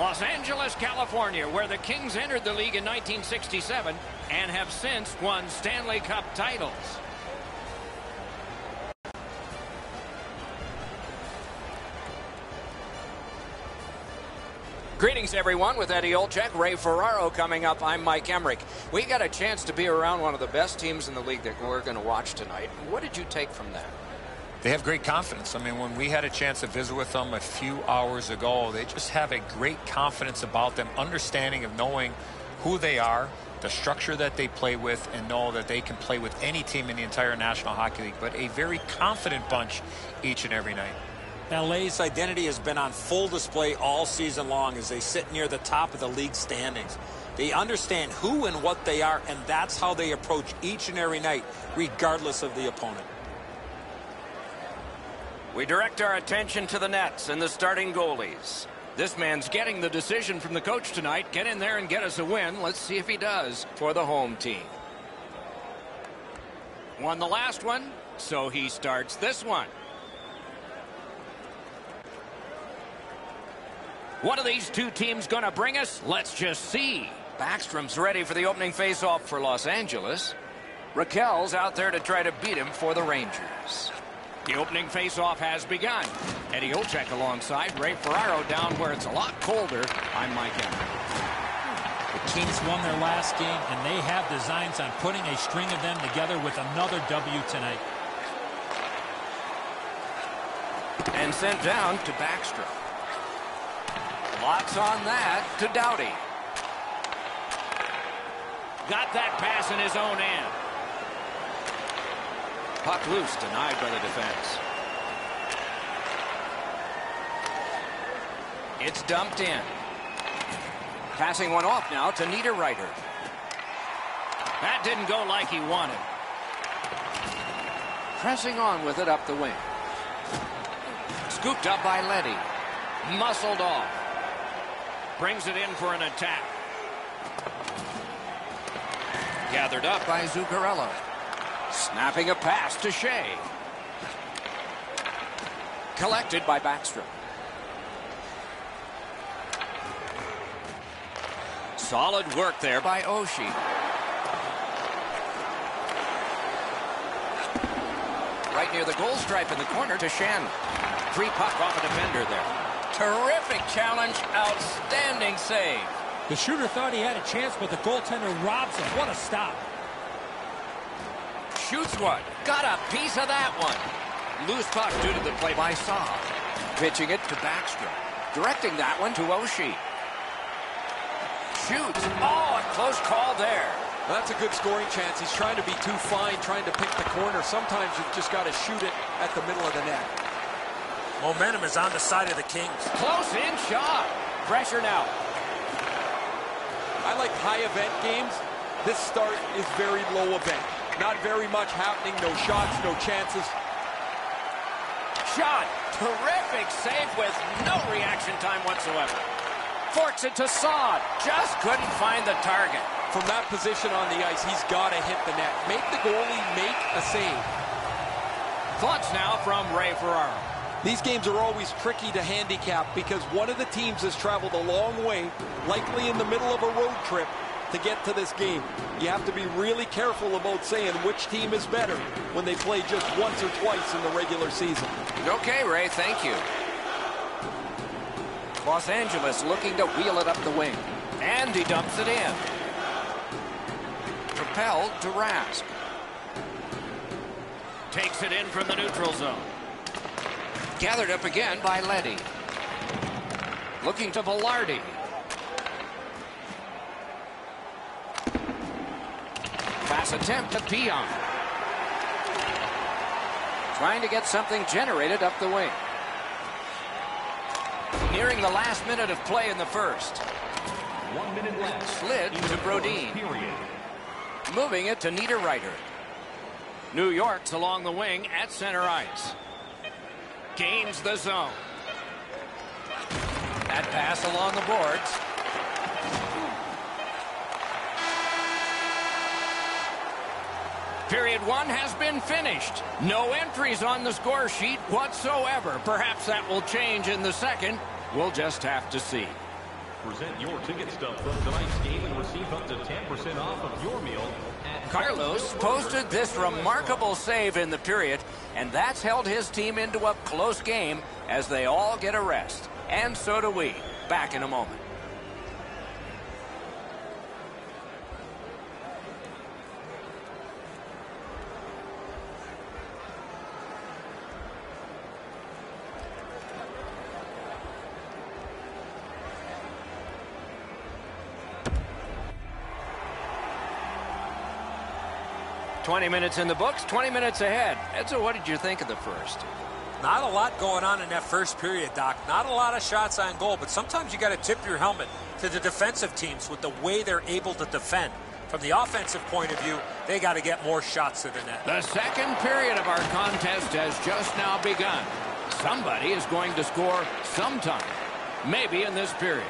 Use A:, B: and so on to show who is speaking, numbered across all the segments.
A: Los Angeles, California, where the Kings entered the league in 1967 and have since won Stanley Cup titles. Greetings, everyone. With Eddie Olczyk, Ray Ferraro coming up. I'm Mike Emmerich. We got a chance to be around one of the best teams in the league that we're going to watch tonight. What did you take from that?
B: They have great confidence. I mean, when we had a chance to visit with them a few hours ago, they just have a great confidence about them, understanding of knowing who they are, the structure that they play with, and know that they can play with any team in the entire National Hockey League. But a very confident bunch each and every night.
C: LA's identity has been on full display all season long as they sit near the top of the league standings. They understand who and what they are, and that's how they approach each and every night, regardless of the opponent.
A: We direct our attention to the nets and the starting goalies. This man's getting the decision from the coach tonight. Get in there and get us a win. Let's see if he does for the home team. Won the last one, so he starts this one. What are these two teams going to bring us? Let's just see. Backstrom's ready for the opening faceoff for Los Angeles. Raquel's out there to try to beat him for the Rangers. The opening faceoff has begun. Eddie Olczyk alongside Ray Ferraro down where it's a lot colder. I'm Mike Emmerich.
D: The Kings won their last game, and they have designs on putting a string of them together with another W tonight.
A: And sent down to Backstrom. Lots on that to Doughty. Got that pass in his own end. Puck loose, denied by the defense. It's dumped in. Passing one off now to Niederreiter. That didn't go like he wanted. Pressing on with it up the wing. Scooped up by Leddy. Muscled off. Brings it in for an attack. Gathered up by Zuccarello. Snapping a pass to Shea. Collected by Backstrom. Solid work there by Oshie. Right near the goal stripe in the corner to Shannon. Free puck off a defender there. Terrific challenge. Outstanding save.
D: The shooter thought he had a chance, but the goaltender robs him. What a stop.
A: Shoots one. Got a piece of that one. Loose puck due to the play by Saad. Pitching it to Backstrom. Directing that one to Oshie. Shoots. Oh, a close call there.
E: Well, that's a good scoring chance. He's trying to be too fine, trying to pick the corner. Sometimes you've just got to shoot it at the middle of the net.
C: Momentum is on the side of the Kings.
A: Close in shot. Pressure now.
E: I like high event games. This start is very low event. Not very much happening. No shots, no chances.
A: Shot. Terrific save with no reaction time whatsoever. Forks it to Saad. Just couldn't find the target.
E: From that position on the ice, he's got to hit the net. Make the goalie make a save.
A: Thoughts now from Ray Ferraro.
E: These games are always tricky to handicap because one of the teams has traveled a long way, likely in the middle of a road trip, to get to this game. You have to be really careful about saying which team is better when they play just once or twice in the regular season.
A: Okay, Ray, thank you. Los Angeles looking to wheel it up the wing. And he dumps it in. Propelled to Rask. Takes it in from the neutral zone. Gathered up again by Leddy. Looking to Velarde. Pass attempt to Pion. Trying to get something generated up the wing. Nearing the last minute of play in the first.
F: 1 minute left.
A: Slid to Brodin. Moving it to Niederreiter. New York's along the wing at center ice. Gains the zone. That pass along the boards. Period one has been finished. No entries on the score sheet whatsoever. Perhaps that will change in the second. We'll just have to see.
F: Present your ticket stub from tonight's game and receive up to 10% off of your meal at
A: Carlos posted this remarkable save in the period, and that's held his team into a close game as they all get a rest. And so do we. Back in a moment. "20 minutes in the books, 20 minutes ahead." Edzo, what did you think of the first?
C: Not a lot going on in that first period, Doc. Not a lot of shots on goal, but sometimes you got to tip your helmet to the defensive teams with the way they're able to defend. From the offensive point of view, they got to get more shots to the net.
A: The second period of our contest has just now begun. Somebody is going to score sometime, maybe in this period.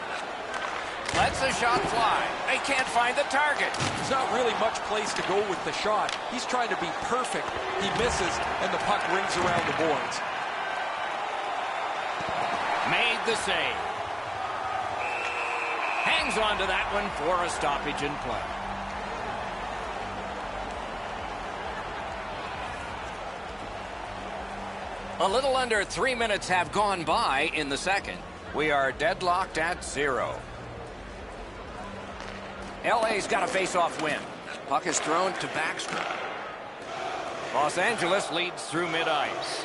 A: Lets the shot fly. They can't find the target.
E: There's not really much place to go with the shot. He's trying to be perfect. He misses, and the puck rings around the boards.
A: Made the save. Hangs on to that one for a stoppage in play. A little under 3 minutes have gone by in the second. We are deadlocked at 0. LA's got a face-off win. Puck is thrown to Backstrom. Los Angeles leads through mid-ice.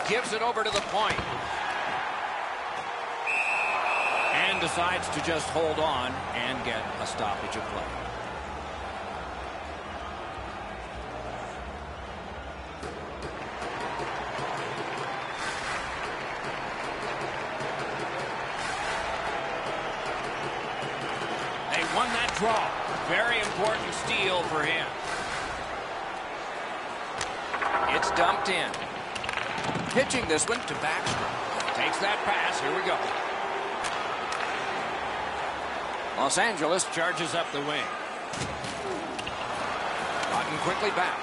A: Gives it over to the point. And decides to just hold on and get a stoppage of play. Won that draw. Very important steal for him. It's dumped in. Pitching this one to Backstrom. Takes that pass. Here we go. Los Angeles charges up the wing. Gotten quickly back.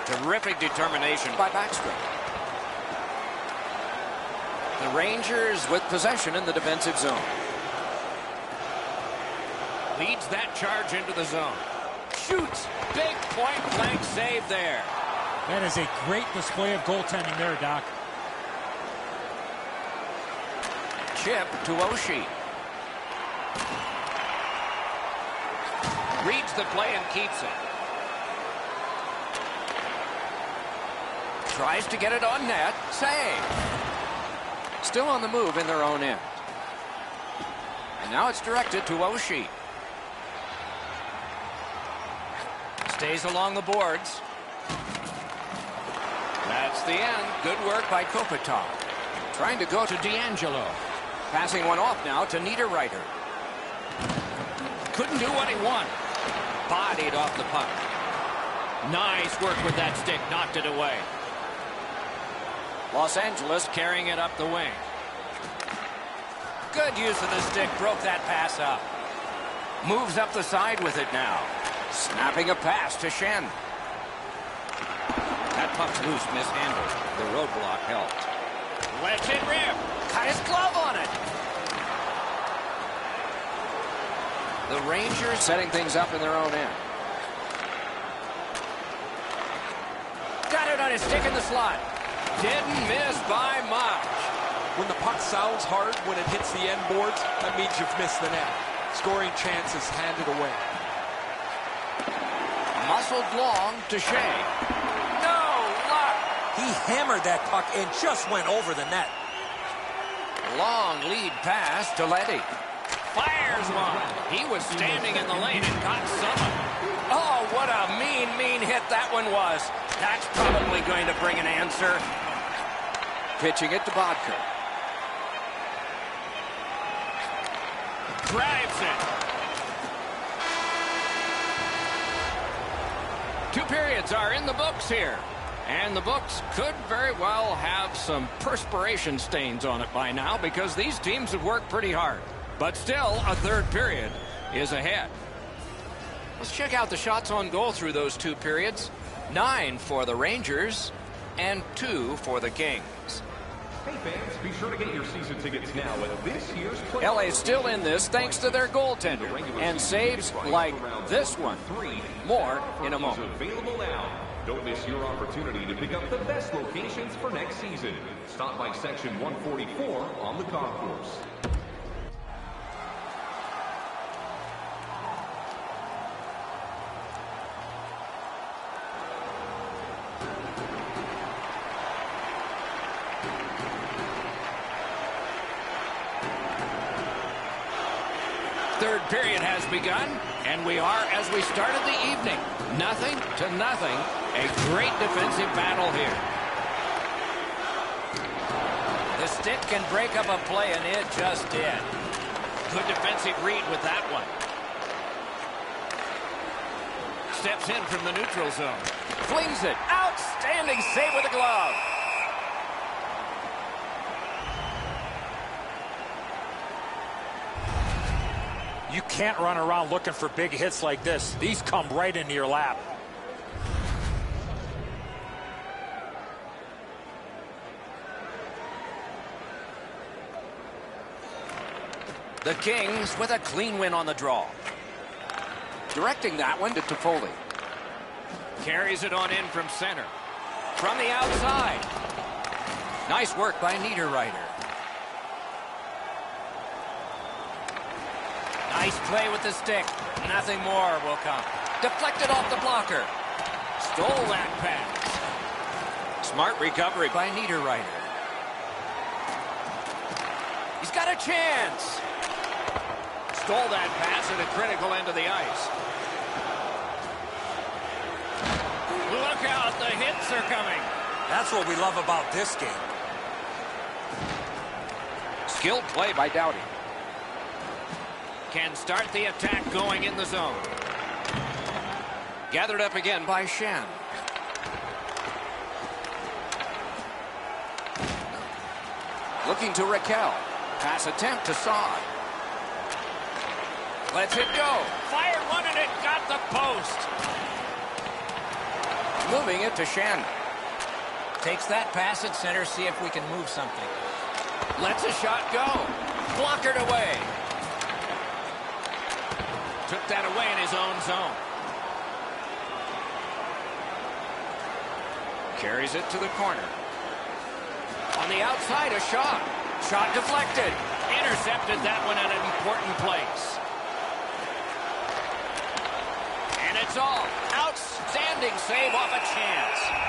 A: Terrific determination by Backstrom. The Rangers with possession in the defensive zone. Leads that charge into the zone. Shoots. Big point-blank save there.
D: That is a great display of goaltending there, Doc.
A: Chip to Oshie. Reads the play and keeps it. Tries to get it on net. Save. Still on the move in their own end. And now it's directed to Oshie. Stays along the boards. That's the end. Good work by Kopitar. Trying to go to D'Angelo. Passing one off now to Niederreiter. Couldn't do what he wanted. Bodied off the puck. Nice work with that stick. Knocked it away. Los Angeles carrying it up the wing. Good use of the stick. Broke that pass up. Moves up the side with it now. Snapping a pass to Shen. That puck's loose, mishandled. The roadblock helped. Lets it rip. Got his glove on it. The Rangers setting things up in their own end. Got it on his stick in the slot. Didn't miss by much.
E: When the puck sounds hard when it hits the end boards, that means you've missed the net. Scoring chances handed away.
A: Muscled long to Shea. No luck.
C: He hammered that puck and just went over the net.
A: Long lead pass to Leddy. Fires one. He was standing in the lane and got some. Oh, what a mean hit that one was. That's probably going to bring an answer. Pitching it to Bodker. Drives it. 2 periods are in the books here. And the books could very well have some perspiration stains on it by now because these teams have worked pretty hard. But still, a third period is ahead. Let's check out the shots on goal through those 2 periods. 9 for the Rangers and 2 for the Kings.
F: Hey fans, be sure to get your season tickets now at this year's playoff.
A: LA's still in this thanks to their goaltender and saves like this one. More in a moment.
F: Available now. Don't miss your opportunity to pick up the best locations for next season. Stop by section 144 on the concourse.
A: Third period has begun, and we are as we started the evening. Nothing to nothing. A great defensive battle here. The stick can break up a play, and it just did. Good defensive read with that one. Steps in from the neutral zone. Flings it. Outstanding save with a glove.
D: You can't run around looking for big hits like this. These come right into your lap.
A: The Kings with a clean win on the draw. Directing that one to Toffoli. Carries it on in from center. From the outside. Nice work by Niederreiter. Nice play with the stick. Nothing more will come. Deflected off the blocker. Stole that pass. Smart recovery by Niederreiter. He's got a chance. Stole that pass at a critical end of the ice. Look out, the hits are coming.
C: That's what we love about this game.
A: Skilled play by Doughty. Can start the attack going in the zone. Gathered up again by Shen. Looking to Raquel. Pass attempt to Saad. Lets it go. Fired one and it got the post. Moving it to Shen. Takes that pass at center, see if we can move something. Lets a shot go. Blockered away. Took that away in his own zone. Carries it to the corner. On the outside, a shot. Shot deflected. Intercepted that one at an important place. And it's all. Outstanding save off a chance.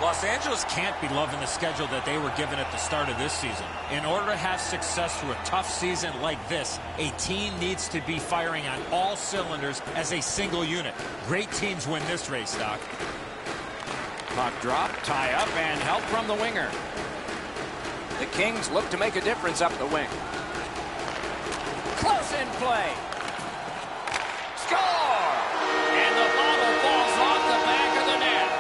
D: Los Angeles can't be loving the schedule that they were given at the start of this season. In order to have success through a tough season like this, a team needs to be firing on all cylinders as a single unit. Great teams win this race, Doc.
A: Puck drop, tie up, and help from the winger. The Kings look to make a difference up the wing. Close in play. Score! And the bottle falls off the back of the net.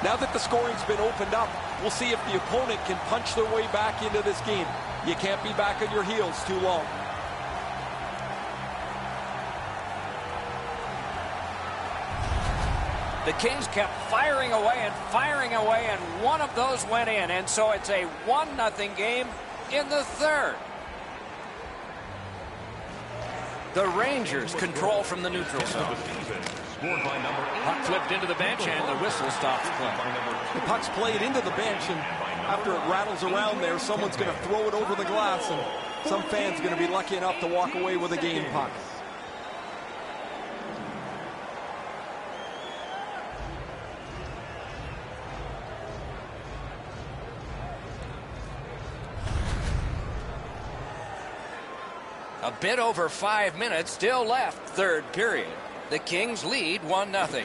E: Now that the scoring's been opened up, we'll see if the opponent can punch their way back into this game. You can't be back on your heels too long.
A: The Kings kept firing away, and one of those went in, and so it's a 1-0 game in the third. The Rangers control from the neutral zone. Puck flipped into the bench, and the whistle stops play.
E: The puck's played into the bench, and after it rattles around there, someone's going to throw it over the glass, and some fans going to be lucky enough to walk away with a game puck.
A: A bit over 5 minutes still left, third period. The Kings lead 1-0.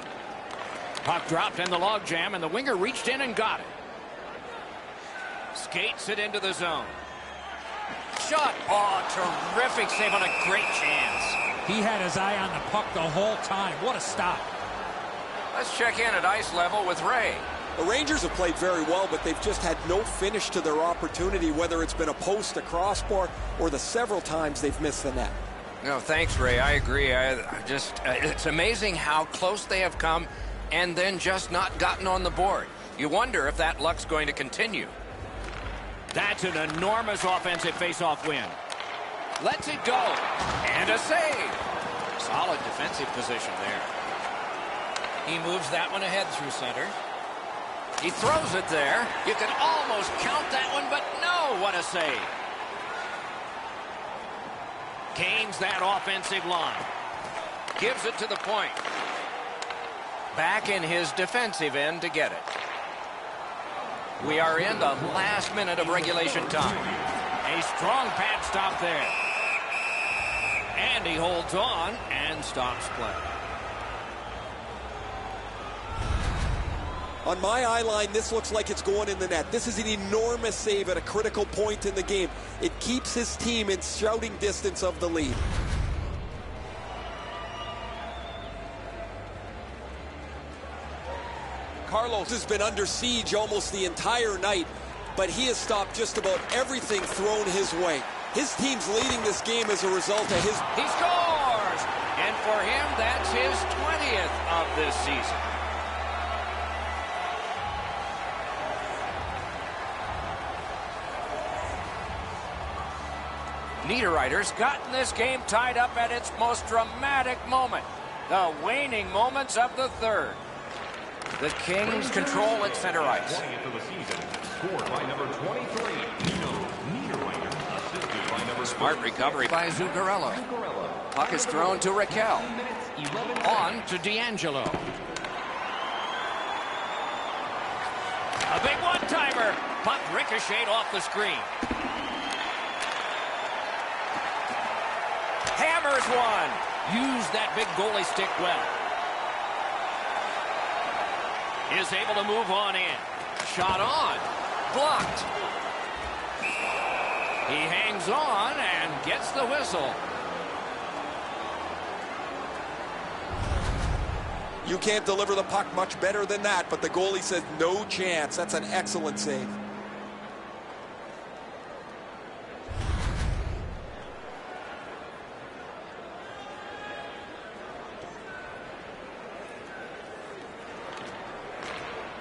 A: Puck dropped in the logjam, and the winger reached in and got it. Skates it into the zone. Shot. Oh, terrific save on a great chance.
D: He had his eye on the puck the whole time. What a stop.
A: Let's check in at ice level with Ray.
E: The Rangers have played very well, but they've just had no finish to their opportunity, whether it's been a post, a crossbar, or the several times they've missed the net.
A: No, thanks, Ray. I agree. It's amazing how close they have come and then just not gotten on the board. You wonder if that luck's going to continue.
D: That's an enormous offensive face-off win.
A: Lets it go. And a save. Solid defensive position there. He moves that one ahead through center. He throws it there. You can almost count that one, but no, what a save.
D: Gains that offensive line.
A: Gives it to the point. Back in his defensive end to get it. We are in the last minute of regulation time.
D: A strong pad stop there. And he holds on and stops play.
E: On my eye line, this looks like it's going in the net. This is an enormous save at a critical point in the game. It keeps his team in shouting distance of the lead. Carlos has been under siege almost the entire night, but he has stopped just about everything thrown his way. His team's leading this game as a result of his...
A: He scores! And for him, that's his 20th of this season. Niederreiter's gotten this game tied up at its most dramatic moment. The waning moments of the third. The Kings control at center ice.
F: 20th of the season, scored by number 23, Niederreiter, assisted by number...
A: Smart recovery by Zuccarello. Puck is thrown to Raquel. On to D'Angelo.
D: A big one-timer. Puck ricocheted off the screen. Hammers one. Use that big goalie stick well. Is able to move on in.
A: Shot on. Blocked. He hangs on and gets the whistle.
E: You can't deliver the puck much better than that, but the goalie says no chance. That's an excellent save.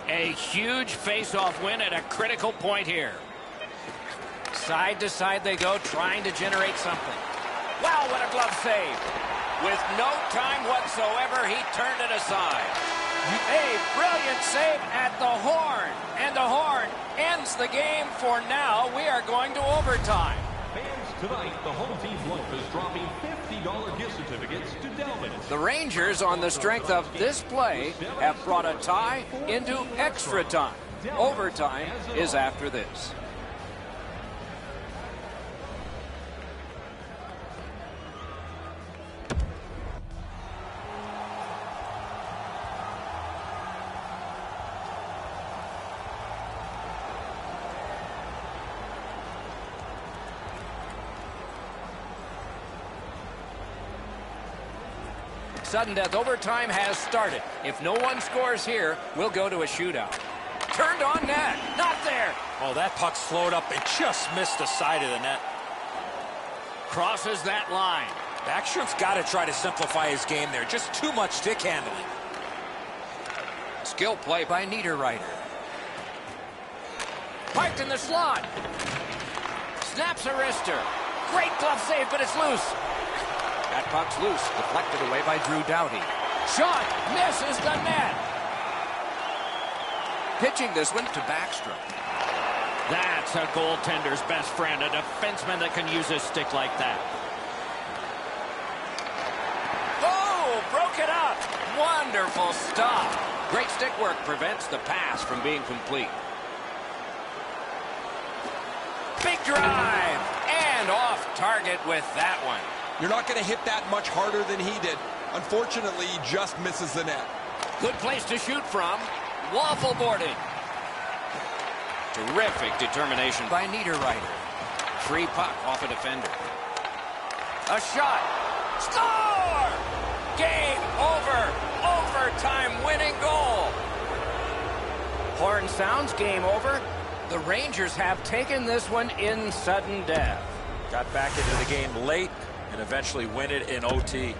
D: A huge face-off win at a critical point here.
A: Side to side they go, trying to generate something. Wow, what a glove save. With no time whatsoever, he turned it aside. A brilliant save at the horn. And the horn ends the game for now. We are going to overtime.
F: Fans, tonight, the home team's lunch is dropping $50 gift certificates to Delvin's.
A: The Rangers, on the strength of this play, have brought a tie into extra time. Overtime is after this. Sudden death overtime has started. If no one scores here, we'll go to a shootout. Turned on net. Not there.
C: Oh, that puck slowed up and just missed the side of the net.
D: Crosses that line.
C: Backstrom's got to try to simplify his game there. Just too much stick handling.
A: Skill play by Niederreiter. Parked in the slot. Snaps a wrister. Great glove save, but it's loose. That puck's loose, deflected away by Drew Doughty. Shot misses the net. Pitching this one to Backstrom.
D: That's a goaltender's best friend, a defenseman that can use his stick like that.
A: Oh, broke it up. Wonderful stop. Great stick work prevents the pass from being complete. Big drive. And off target with that one.
E: You're not going to hit that much harder than he did. Unfortunately, he just misses the net.
A: Good place to shoot from. Waffle boarding. Terrific determination by Niederreiter. Free puck off a defender. A shot. Score! Game over. Overtime winning goal. horn sounds, game over. The Rangers have taken this one in sudden death.
C: Got back into the game late and eventually win it in OT.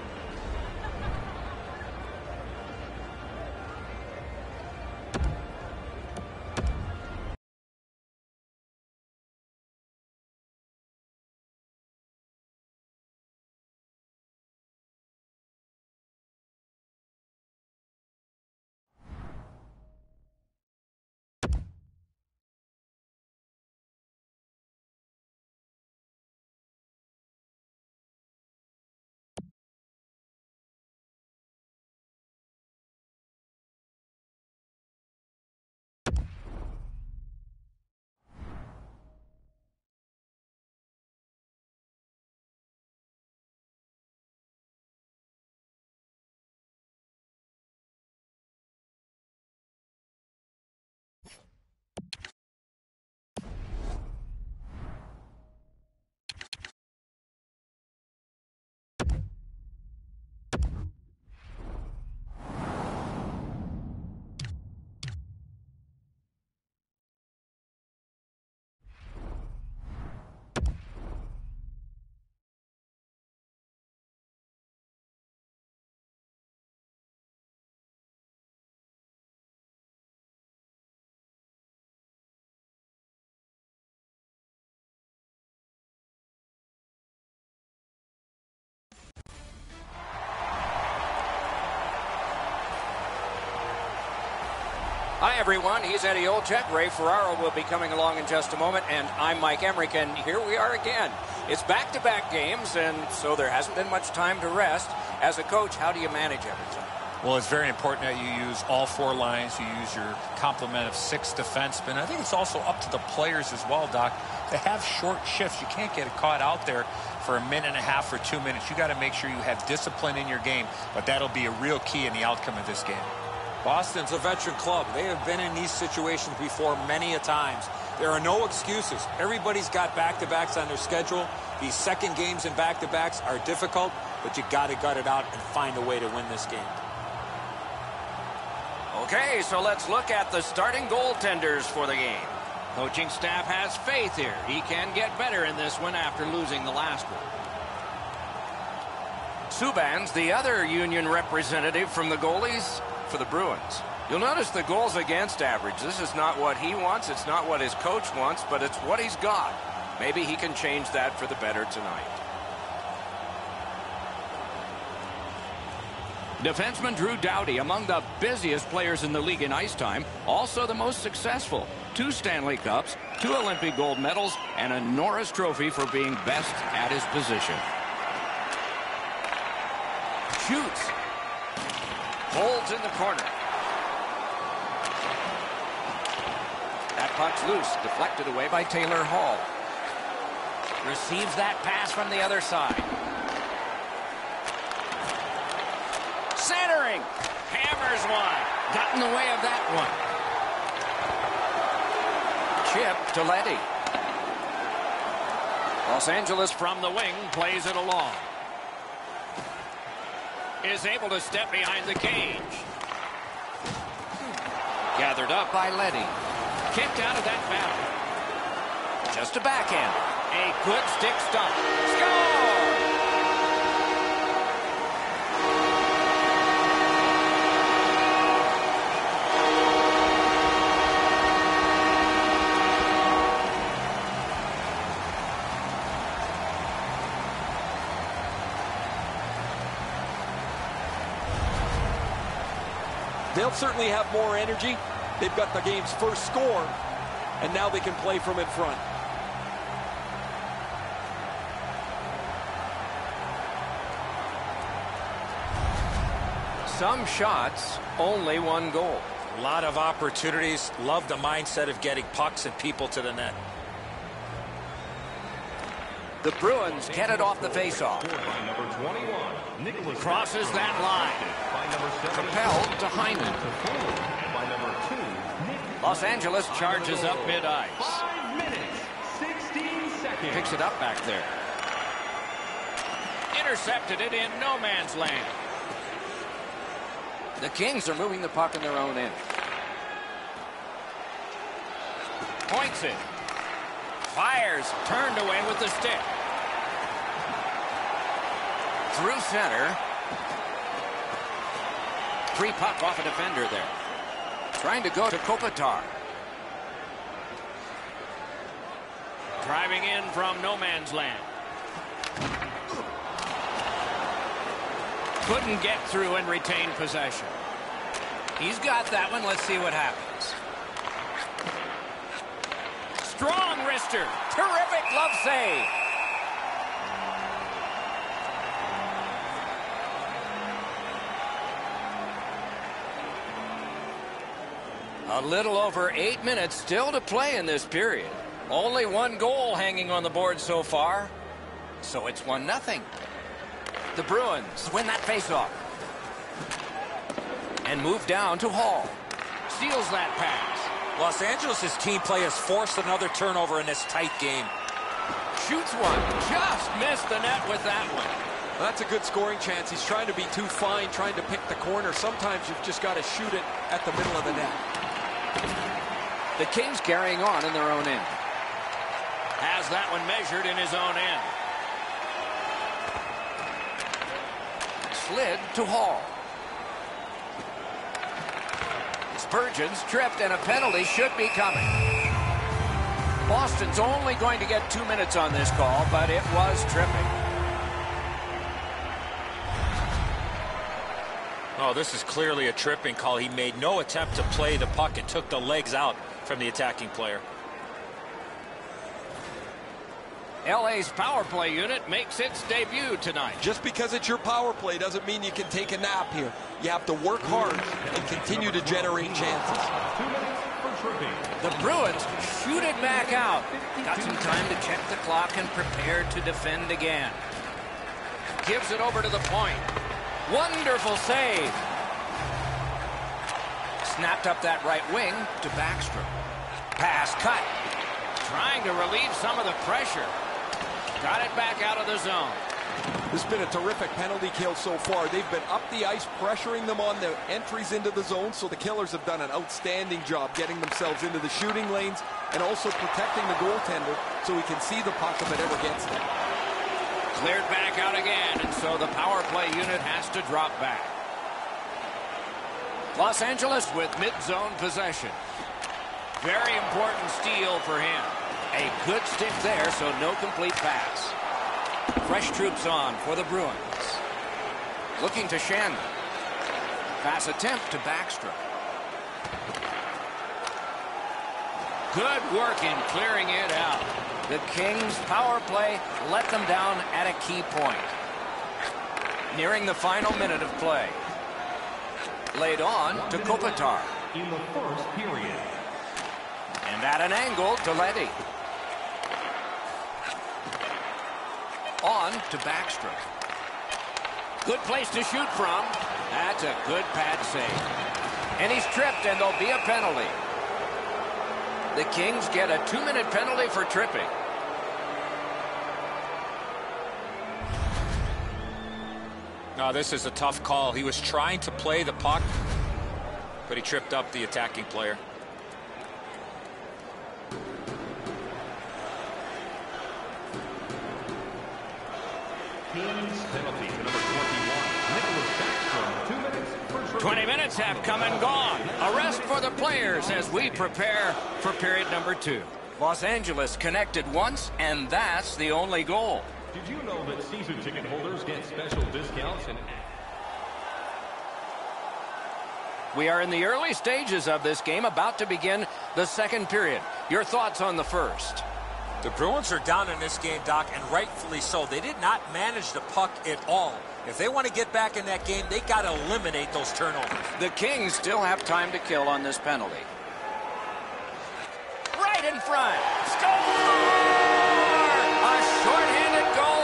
A: Hi, everyone. He's Eddie Olczyk. Ray Ferraro will be coming along in just a moment, and I'm Mike Emrick, and here we are again. It's back-to-back games, and so there hasn't been much time to rest. As a coach, how do you manage everything?
B: Well, it's very important that you use all four lines. You use your complement of 6 defensemen. I think it's also up to the players as well, Doc, to have short shifts. You can't get caught out there for a minute and a half or 2 minutes. You got to make sure you have discipline in your game, but that'll be a real key in the outcome of this game.
C: Boston's a veteran club. They have been in these situations before many a times. There are no excuses. Everybody's got back-to-backs on their schedule. These second games and back-to-backs are difficult, but you got to gut it out and find a way to win this game.
A: Okay, so let's look at the starting goaltenders for the game. Coaching staff has faith here. He can get better in this one after losing the last one. Subban's the other Union representative from the goalies for the Bruins. You'll notice the goals against average. This is not what he wants. It's not what his coach wants, but it's what he's got. Maybe he can change that for the better tonight. Defenseman Drew Doughty, among the busiest players in the league in ice time, also the most successful. 2 Stanley Cups, 2 Olympic gold medals, and a Norris Trophy for being best at his position. Shoots. Holds in the corner. That puck's loose, deflected away by Taylor Hall. Receives that pass from the other side. Centering. Hammers one. Got in the way of that one. Chip to Leddy. Los Angeles from the wing plays it along. Is able to step behind the cage. Gathered up by Leddy. Kicked out of that battle. Just a backhand. A good stick stop. Score!
E: They'll certainly have more energy. They've got the game's first score, and now they can play from in front.
A: Some shots, only 1 goal.
C: A lot of opportunities. Love the mindset of getting pucks and people to the net.
A: The Bruins get it off the faceoff. Crosses that line. Propelled to Hyman. Los Angeles charges up mid-ice.
F: 5 minutes, 16 seconds.
A: Picks it up back there. Intercepted it in no man's land. The Kings are moving the puck in their own end. points it. Fires, turned away with the stick. Through center. Free puck off a defender there. Trying to go to Kopitar. Driving in from no man's land. Couldn't get through and retain possession. He's got that one. Let's see what happens. Strong wrister. Terrific glove save. A little over 8 minutes still to play in this period. Only one goal hanging on the board so far. So it's 1-0. The Bruins win that faceoff. And move down to Hall. Steals that pass.
C: Los Angeles' team play has forced another turnover in this tight game.
A: Shoots one. Just missed the net with that one.
E: Well, that's a good scoring chance. He's trying to be too fine, trying to pick the corner. Sometimes you've just got to shoot it at the middle of the net.
A: The Kings carrying on in their own end. Has that one measured in his own end. Slid to Hall. Spurgeon's tripped and a penalty should be coming. Boston's only going to get 2 minutes on this call, but it was tripping.
D: Oh, this is clearly a tripping call. He made no attempt to play the puck and took the legs out from the attacking player.
A: LA's power play unit makes its debut tonight.
E: Just because it's your power play doesn't mean you can take a nap here. You have to work hard and continue to generate chances.
F: 2 minutes for tripping.
A: The Bruins shoot it back out. Got some time to check the clock and prepare to defend again. Gives it over to the point. Wonderful save. Snapped up that right wing to Backstrom. Pass cut. Trying to relieve some of the pressure. Got it back out of the zone.
E: This has been a terrific penalty kill so far. They've been up the ice, pressuring them on the entries into the zone, so the Killers have done an outstanding job getting themselves into the shooting lanes and also protecting the goaltender so he can see the puck if it ever gets there.
A: Cleared back out again, and so the power play unit has to drop back. Los Angeles with mid-zone possession. Very important steal for him. A good stick there, so no complete pass. Fresh troops on for the Bruins. Looking to Shandon. Pass attempt to Backstrom. Good work in clearing it out. The Kings' power play let them down at a key point. Nearing the final minute of play. Laid on to Kopitar.
F: In the first period.
A: And at an angle to Letty. On to Backstrom. Good place to shoot from. That's a good pad save. And he's tripped, and there'll be a penalty. The Kings get a 2-minute penalty for tripping.
D: No, this is a tough call. He was trying to play the puck, but he tripped up the attacking player.
F: Kings penalty to number 21, Nicholas Backstrom. 2 minutes for tripping.
A: 20 minutes have come and gone. A rest for the players as we prepare for period number 2. Los Angeles connected once, and that's the only goal.
F: Did you know that season ticket holders get special discounts?
A: We are in the early stages of this game, about to begin the second period. Your thoughts on the first?
C: The Bruins are down in this game, Doc, and rightfully so. They did not manage the puck at all. If they want to get back in that game, they got to eliminate those turnovers.
A: The Kings still have time to kill on this penalty. Right in front. Score! A shorthanded goal.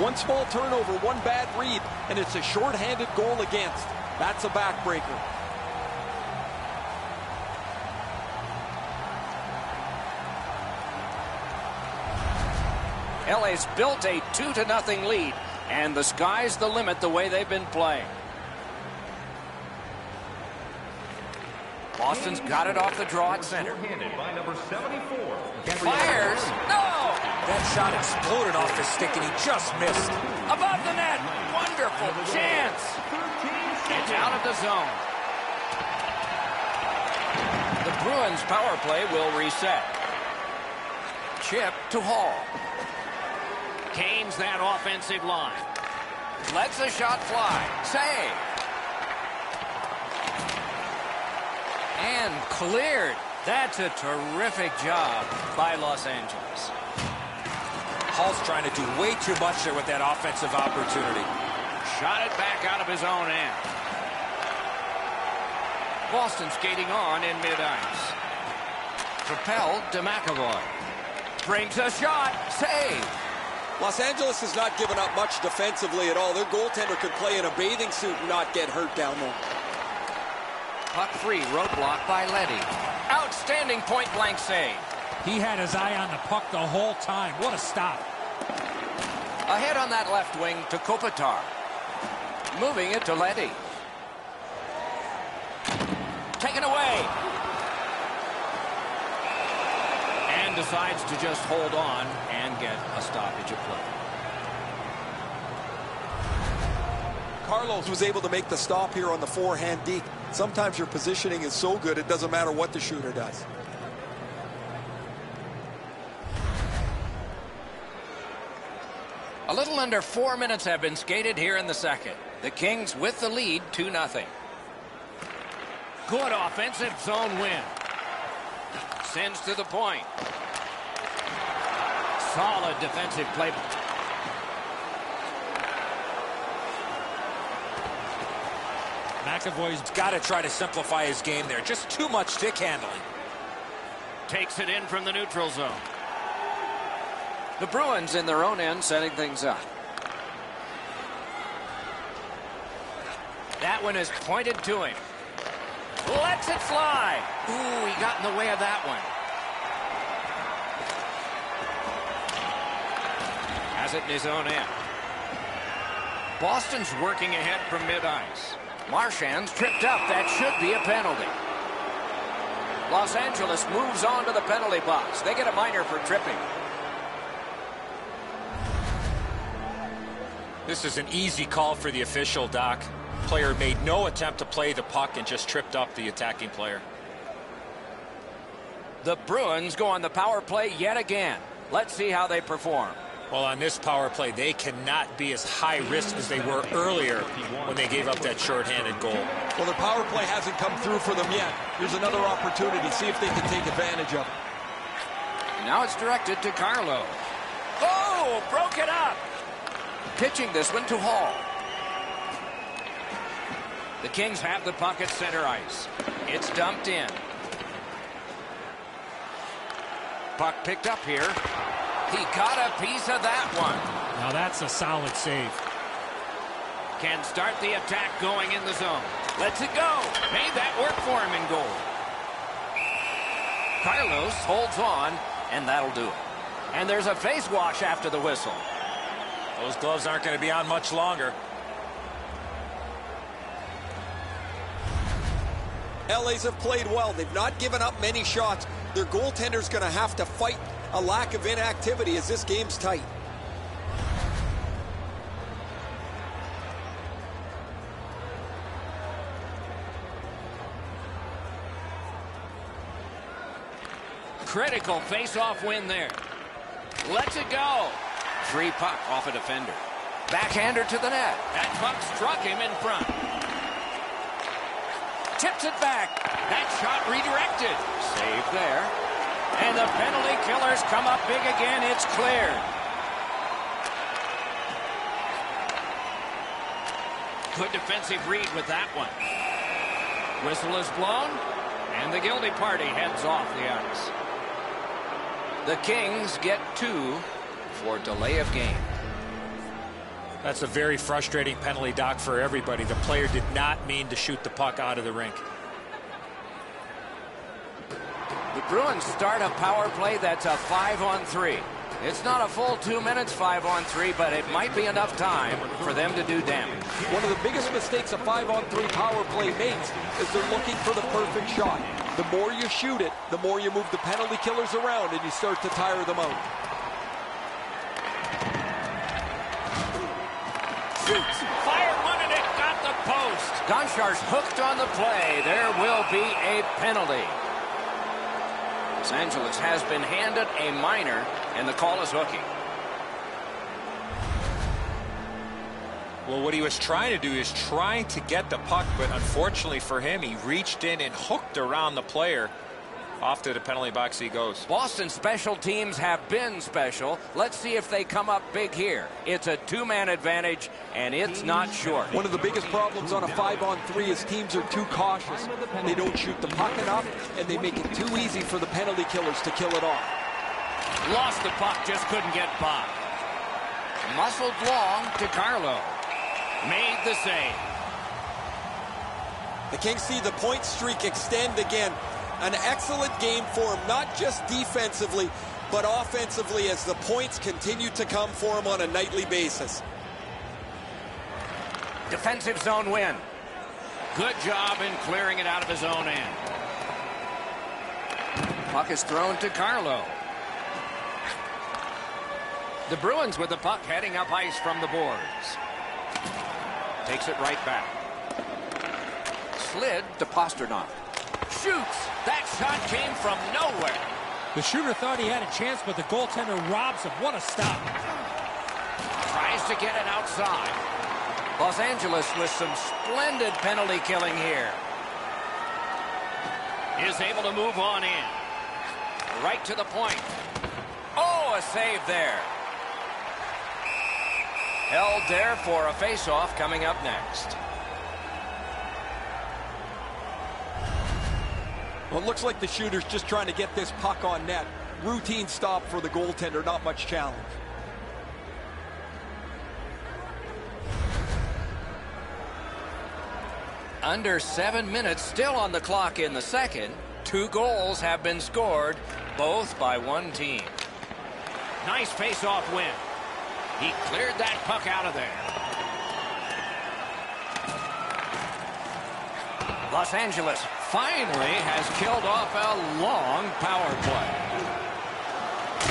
E: One small turnover, one bad read, and it's a shorthanded goal against. That's a backbreaker.
A: LA's built a 2-0 lead, and the sky's the limit the way they've been playing. Boston's got it off the draw at center.
F: By number 74.
A: Fires. No!
C: That shot exploded off his stick, and he just missed.
A: Above the net. Wonderful chance. It's out of the zone. The Bruins power play will reset. Chip to Hall. Canes that offensive line. Lets the shot fly. Save. And cleared. That's a terrific job by Los Angeles.
C: Hall's trying to do way too much there with that offensive opportunity.
A: Shot it back out of his own end. Boston skating on in mid-ice. Propelled to McAvoy. Brings a shot. Save.
E: Los Angeles has not given up much defensively at all. Their goaltender could play in a bathing suit and not get hurt down there.
A: Puck free, roadblock by Letty. Outstanding point-blank save.
D: He had his eye on the puck the whole time. What a stop.
A: Ahead on that left wing to Kopitar. Moving it to Letty. Taken away. And decides to just hold on and get a stoppage of play.
E: Carlos was able to make the stop here on the forehand deke. Sometimes your positioning is so good it doesn't matter what the shooter does.
A: A little under 4 minutes have been skated here in the second. The Kings with the lead, 2-0. Good offensive zone win. Sends to the point. Solid defensive play.
C: McAvoy's got to try to simplify his game there. Just too much stick handling.
A: Takes it in from the neutral zone. The Bruins in their own end setting things up. That one is pointed to him. Lets it fly. Ooh, he got in the way of that one. Has it in his own end. Boston's working ahead from mid-ice. Marchand's tripped up. That should be a penalty. Los Angeles moves on to the penalty box. They get a minor for tripping.
B: This is an easy call for the official, Doc. Player made no attempt to play the puck and just tripped up the attacking player.
A: The Bruins go on the power play yet again. Let's see how they perform.
B: Well, on this power play, they cannot be as high risk as they were earlier when they gave up that shorthanded goal.
E: Well, the power play hasn't come through for them yet. Here's another opportunity. See if they can take advantage of it.
A: Now it's directed to Carlo. Oh, broke it up. Pitching this one to Hall. The Kings have the puck at center ice. It's dumped in. Puck picked up here. He got a piece of that one.
D: Now that's a solid save.
A: Can start the attack going in the zone. Lets it go. Made that work for him in goal. Carlos holds on, and that'll do it. And there's a face wash after the whistle.
C: Those gloves aren't going to be on much longer.
E: LA's have played well. They've not given up many shots. Their goaltender's going to have to fight a lack of inactivity as this game's tight.
A: Critical face-off win there. Lets it go. Free puck off a defender. Backhander to the net. That puck struck him in front. Tips it back. That shot redirected. Save there. And the penalty killers come up big again. It's cleared. Good defensive read with that one. Whistle is blown, and the guilty party heads off the ice. The Kings get 2 for delay of game.
B: That's a very frustrating penalty, Doc, for everybody. The player did not mean to shoot the puck out of the rink.
A: The Bruins start a power play that's a 5-on-3. It's not a full 2 minutes, 5-on-3, but it might be enough time for them to do damage.
E: One of the biggest mistakes a 5-on-3 power play makes is they're looking for the perfect shot. The more you shoot it, the more you move the penalty killers around and you start to tire them out.
A: Shoots. Fired one and it got the post. Gonchard's hooked on the play. There will be a penalty. Los Angeles has been handed a minor, and the call is hooking.
B: Well, what he was trying to do is trying to get the puck, but unfortunately for him, he reached in and hooked around the player. Off to the penalty box he goes.
A: Boston special teams have been special. Let's see if they come up big here. It's a two-man advantage, and it's not short.
E: One of the biggest problems on a 5-on-3 is teams are too cautious. They don't shoot the puck enough, and they make it too easy for the penalty killers to kill it off.
A: Lost the puck, just couldn't get by. Muscled long to Carlo. Made the save.
E: The Kings see the point streak extend again. An excellent game for him, not just defensively, but offensively as the points continue to come for him on a nightly basis.
A: Defensive zone win. Good job in clearing it out of his own end. Puck is thrown to Carlo. The Bruins with the puck heading up ice from the boards. Takes it right back. Slid to Pasternak. Shoots. That shot came from nowhere.
D: The shooter thought he had a chance, but the goaltender robs him. What a stop.
A: Tries to get it outside. Los Angeles with some splendid penalty killing here. Is able to move on in. Right to the point. Oh, a save there. Held there for a face-off coming up next.
E: Well, it looks like the shooter's just trying to get this puck on net. Routine stop for the goaltender, not much challenge.
A: Under 7 minutes still on the clock in the second. 2 goals have been scored, both by one team. Nice face-off win. He cleared that puck out of there. Los Angeles finally has killed off a long power play.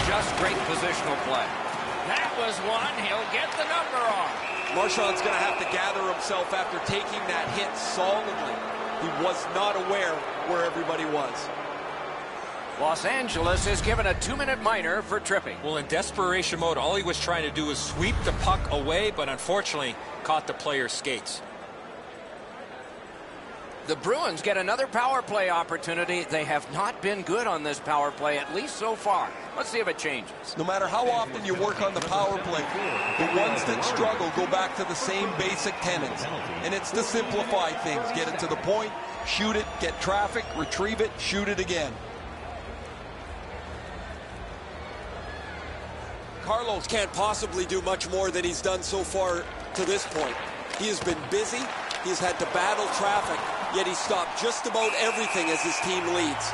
A: Just great positional play. That was one. He'll get the number on.
E: Marchand's going to have to gather himself after taking that hit solidly. He was not aware where everybody was.
A: Los Angeles is given a 2-minute minor for tripping.
B: Well, in desperation mode, all he was trying to do was sweep the puck away, but unfortunately caught the player's skates.
A: The Bruins get another power play opportunity. They have not been good on this power play, at least so far. Let's see if it changes.
E: No matter how often you work on the power play, the ones that struggle go back to the same basic tenets. And it's to simplify things. Get it to the point, shoot it, get traffic, retrieve it, shoot it again. Carlos can't possibly do much more than he's done so far to this point. He has been busy. He's had to battle traffic, yet he stopped just about everything as his team leads.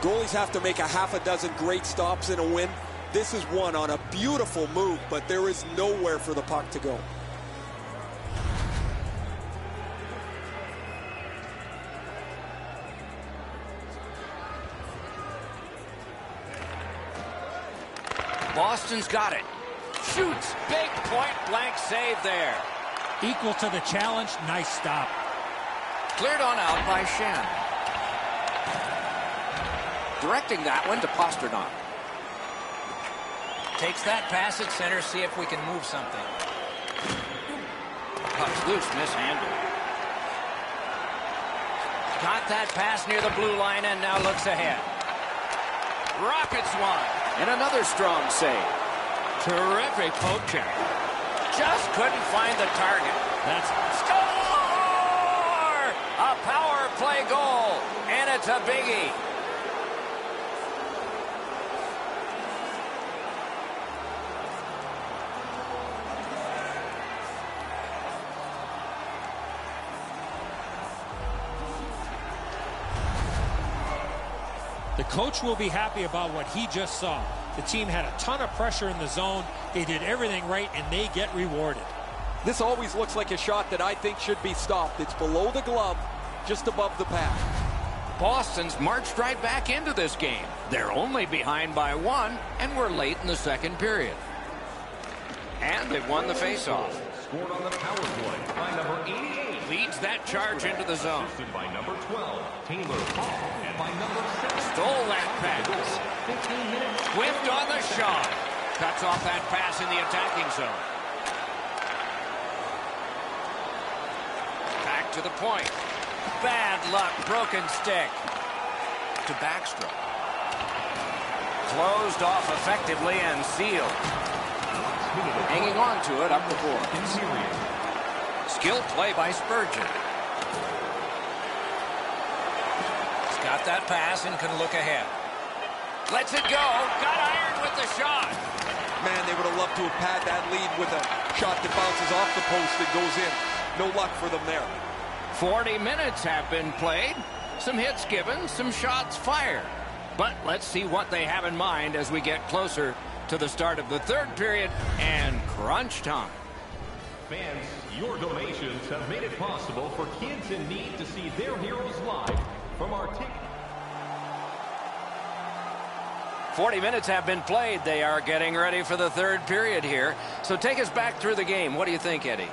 E: Goalies have to make a half a dozen great stops in a win. This is one on a beautiful move, but there is nowhere for the puck to go.
A: Boston's got it. Shoots. Big point-blank save there.
D: Equal to the challenge. Nice stop.
A: Cleared on out by Shen. Directing that one to Pasternak. Takes that pass at center. See if we can move something. Puck's loose. Mishandled. Got that pass near the blue line and now looks ahead. Rockets one. And another strong save. Terrific poke check. Just couldn't find the target. That's score! A power play goal. And it's a biggie.
D: The coach will be happy about what he just saw. The team had a ton of pressure in the zone. They did everything right, and they get rewarded.
E: This always looks like a shot that I think should be stopped. It's below the glove, just above the pad.
A: Boston's marched right back into this game. They're only behind by 1, and we're late in the second period. And they've won the faceoff.
F: Scored on the power play by number 88.
A: Leads that charge into the zone.
F: Assisted by number 12, Taylor Hall, and by number 7.
A: Stole that pass.
F: 15 minutes.
A: Whipped on the shot. Cuts off that pass in the attacking zone. Back to the point. Bad luck, broken stick. To Backstrom. Closed off effectively and sealed. Hanging on to it up the boards. Skilled play by Spurgeon. He's got that pass and can look ahead. Lets it go. Got ironed with the shot.
E: Man, they would have loved to have had that lead with a shot that bounces off the post that goes in. No luck for them there.
A: 40 minutes have been played. Some hits given, some shots fired. But let's see what they have in mind as we get closer to the start of the third period and crunch time.
F: Fans, your donations have made it possible for kids in need to see their heroes live from our ticket.
A: 40 minutes have been played. They are getting ready for the third period here. So take us back through the game. What do you think, Eddie?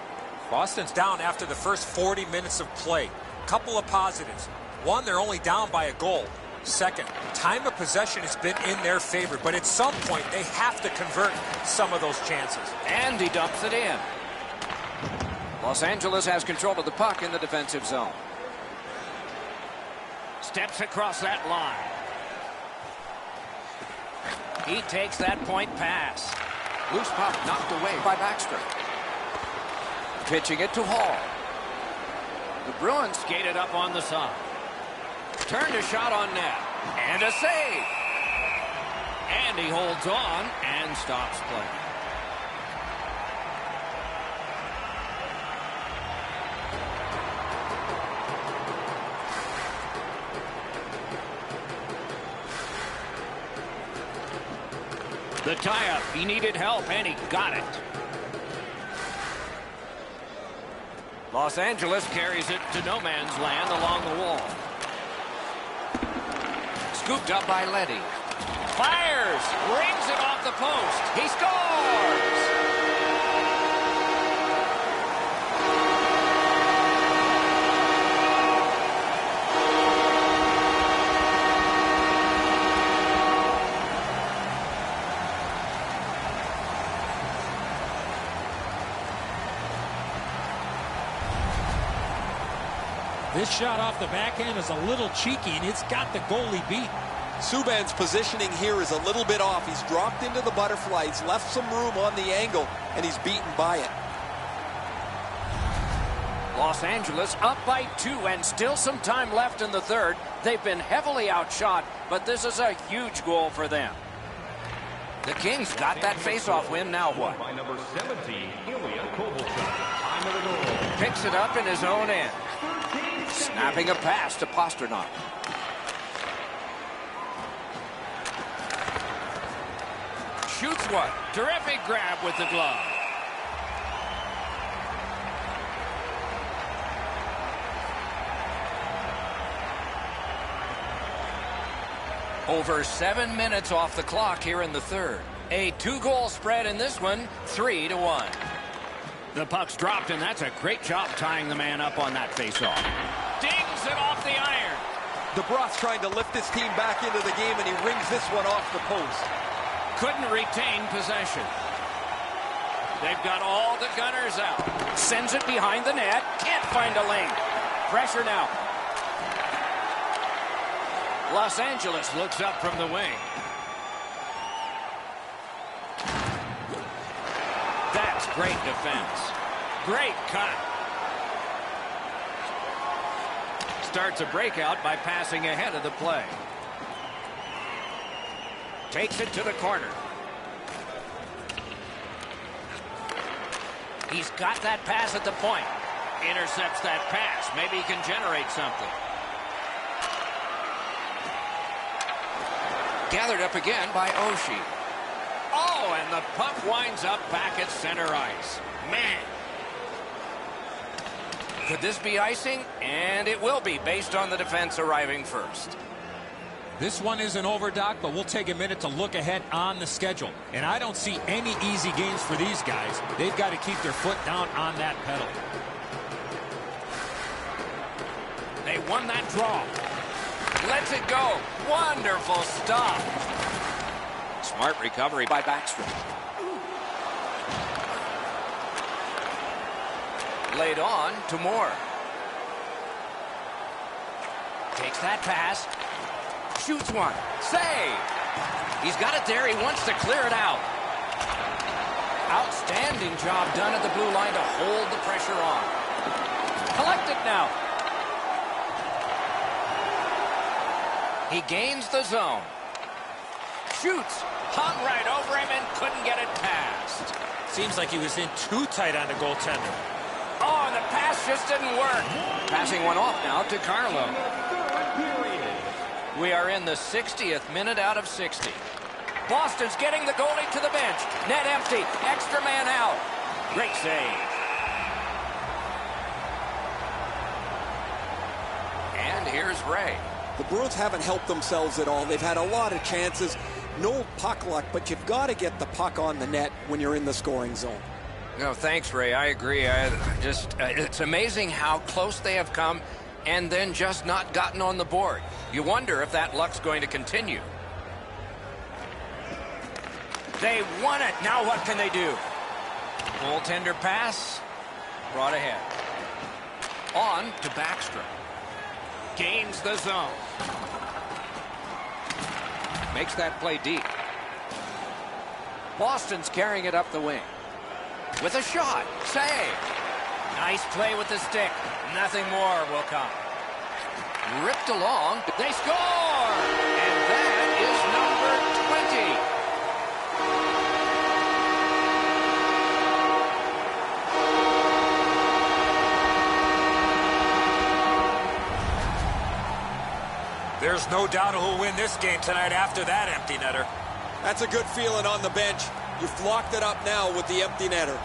C: Boston's down after the first 40 minutes of play. Couple of positives. One, they're only down by a goal. Second, time of possession has been in their favor, but at some point they have to convert some of those chances.
A: And he dumps it in. Los Angeles has control of the puck in the defensive zone. Steps across that line. He takes that point pass. Loose puck knocked away by Backstrom. Pitching it to Hall. The Bruins skated up on the side. Turned a shot on net. And a save. And he holds on and stops play. The tie-up. He needed help, and he got it. Los Angeles carries it to no man's land along the wall. Scooped up by Leddy. Fires! Rings it off the post. He scores!
D: This shot off the backhand is a little cheeky, and it's got the goalie beat.
E: Subban's positioning here is a little bit off. He's dropped into the butterflies, left some room on the angle, and he's beaten by it.
A: Los Angeles up by 2 and still some time left in the third. They've been heavily outshot, but this is a huge goal for them. The Kings got that faceoff win. Now what?
F: By number 70, Ilya Kovalchuk. Time of the goal.
A: Picks it up in his own end. Snapping a pass to Pasternak. Shoots one. Terrific grab with the glove. Over 7 minutes off the clock here in the third. A 2-goal spread in this one, 3-1. The puck's dropped, and that's a great job tying the man up on that faceoff. Dings it off the iron.
E: DeBrusk's trying to lift this team back into the game, and he rings this one off the post.
A: Couldn't retain possession. They've got all the gunners out. Sends it behind the net. Can't find a lane. Pressure now. Los Angeles looks up from the wing. That's great defense. Great cut. Starts a breakout by passing ahead of the play. Takes it to the corner. He's got that pass at the point. Intercepts that pass. Maybe he can generate something. Gathered up again by Oshie. Oh, and the puck winds up back at center ice. Man. Could this be icing? And it will be, based on the defense arriving first.
D: This one isn't over, Doc, but we'll take a minute to look ahead on the schedule. And I don't see any easy games for these guys. They've got to keep their foot down on that pedal.
A: They won that draw. Lets it go. Wonderful stop. Smart recovery by Backstrom. Laid on to Moore. Takes that pass. Shoots one. Save. He's got it there. He wants to clear it out. Outstanding job done at the blue line to hold the pressure on. Collect it now. He gains the zone. Shoots. Hung right over him and couldn't get it past.
D: Seems like he was in too tight on the goaltender.
A: Oh, and the pass just didn't work. Passing one off now to Carlo. We are in the 60th minute out of 60. Boston's getting the goalie to the bench. Net empty. Extra man out. Great save. And here's Ray.
E: The Bruins haven't helped themselves at all. They've had a lot of chances. No puck luck, but you've got to get the puck on the net when you're in the scoring zone.
A: No, thanks, Ray. I agree. It's amazing how close they have come and then just not gotten on the board. You wonder if that luck's going to continue. They won it. Now what can they do? Goaltender pass. Brought ahead. On to Backstrom. Gains the zone. Makes that play deep. Boston's carrying it up the wing. With a shot. Save. Nice play with the stick. Nothing more will come. Ripped along. They score! And that is number 20.
C: There's no doubt who'll win this game tonight after that empty netter.
E: That's a good feeling on the bench. You've locked it up now with the empty netter.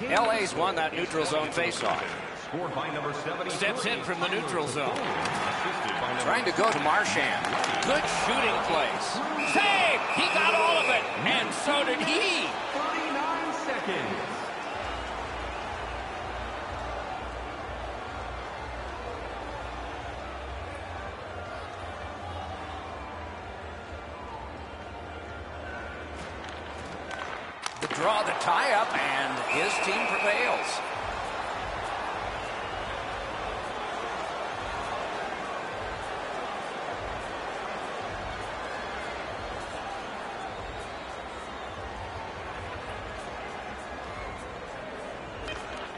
A: LA's won that neutral zone faceoff.
F: Scored by number 70.
A: Steps in from the neutral zone. Trying to go to Marchand. Good shooting place. Save! He got all of it. And so did he.
F: 39 seconds.
A: The draw, the tie-up, and his team prevails.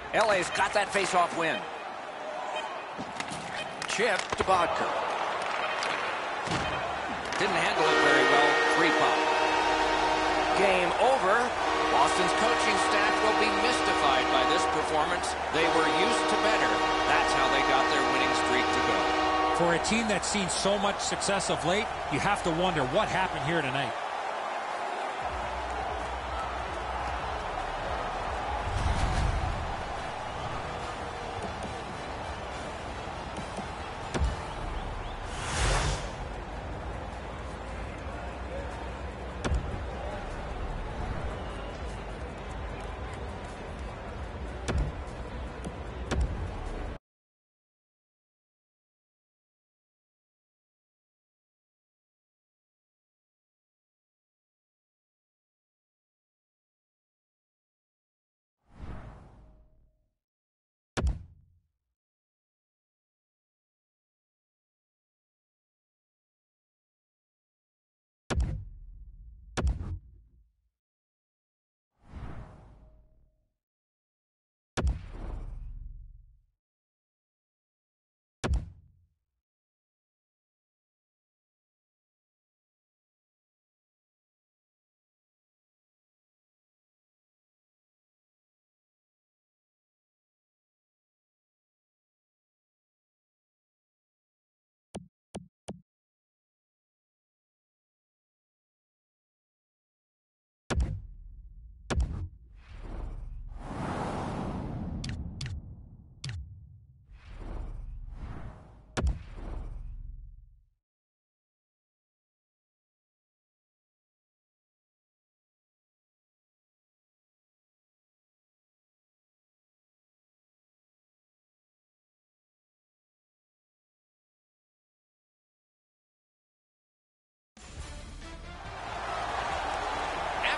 A: LA's got that face-off win. Chip to Bodker. Didn't handle it very well. Free puck. Game over. Boston's coaching staff will be mystified by this performance. They were used to better. That's how they got their winning streak to go.
D: For a team that's seen so much success of late, you have to wonder what happened here tonight.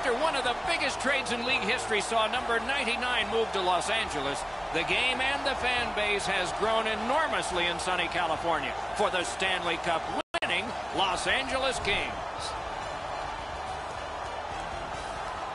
A: After one of the biggest trades in league history saw number 99 move to Los Angeles, the game and the fan base has grown enormously in sunny California for the Stanley Cup winning Los Angeles Kings.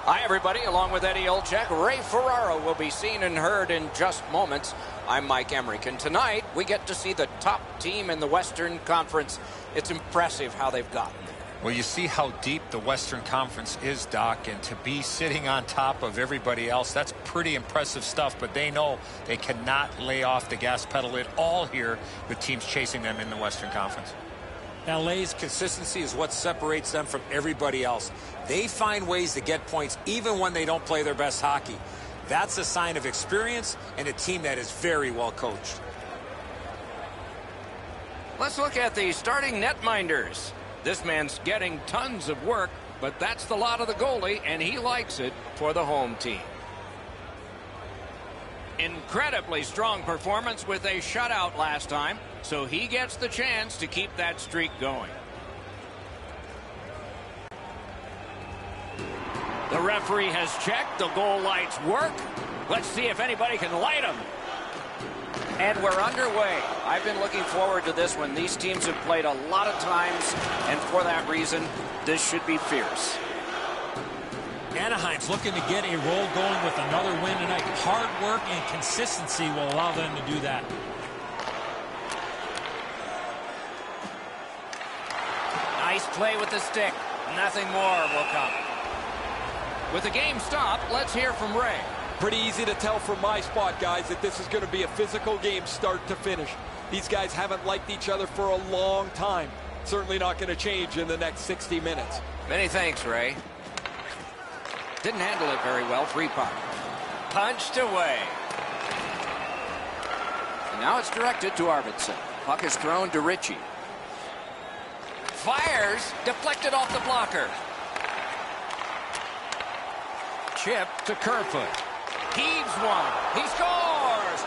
A: Hi, everybody. Along with Eddie Olczyk, Ray Ferraro will be seen and heard in just moments. I'm Mike Emrick, and tonight we get to see the top team in the Western Conference. It's impressive how they've gotten there.
B: Well, you see how deep the Western Conference is, Doc, and to be sitting on top of everybody else, that's pretty impressive stuff, but they know they cannot lay off the gas pedal at all here with teams chasing them in the Western Conference.
C: LA's consistency is what separates them from everybody else. They find ways to get points even when they don't play their best hockey. That's a sign of experience and a team that is very well coached.
A: Let's look at the starting netminders. This man's getting tons of work, but that's the lot of the goalie, and he likes it for the home team. Incredibly strong performance with a shutout last time, so he gets the chance to keep that streak going. The referee has checked. The goal lights work. Let's see if anybody can light them. And we're underway. I've been looking forward to this one. These teams have played a lot of times, and for that reason, this should be fierce.
D: Anaheim's looking to get a roll going with another win tonight. Hard work and consistency will allow them to do that.
A: Nice play with the stick. Nothing more will come. With the game stopped, let's hear from Ray.
E: Pretty easy to tell from my spot, guys, that this is going to be a physical game start to finish. These guys haven't liked each other for a long time. Certainly not going to change in the next 60 minutes.
A: Many thanks, Ray. Didn't handle it very well. Free puck. Punched away. And now it's directed to Arvidsson. Puck is thrown to Ritchie. Fires. Deflected off the blocker. Chip to Kerfoot. Heaves one. He scores.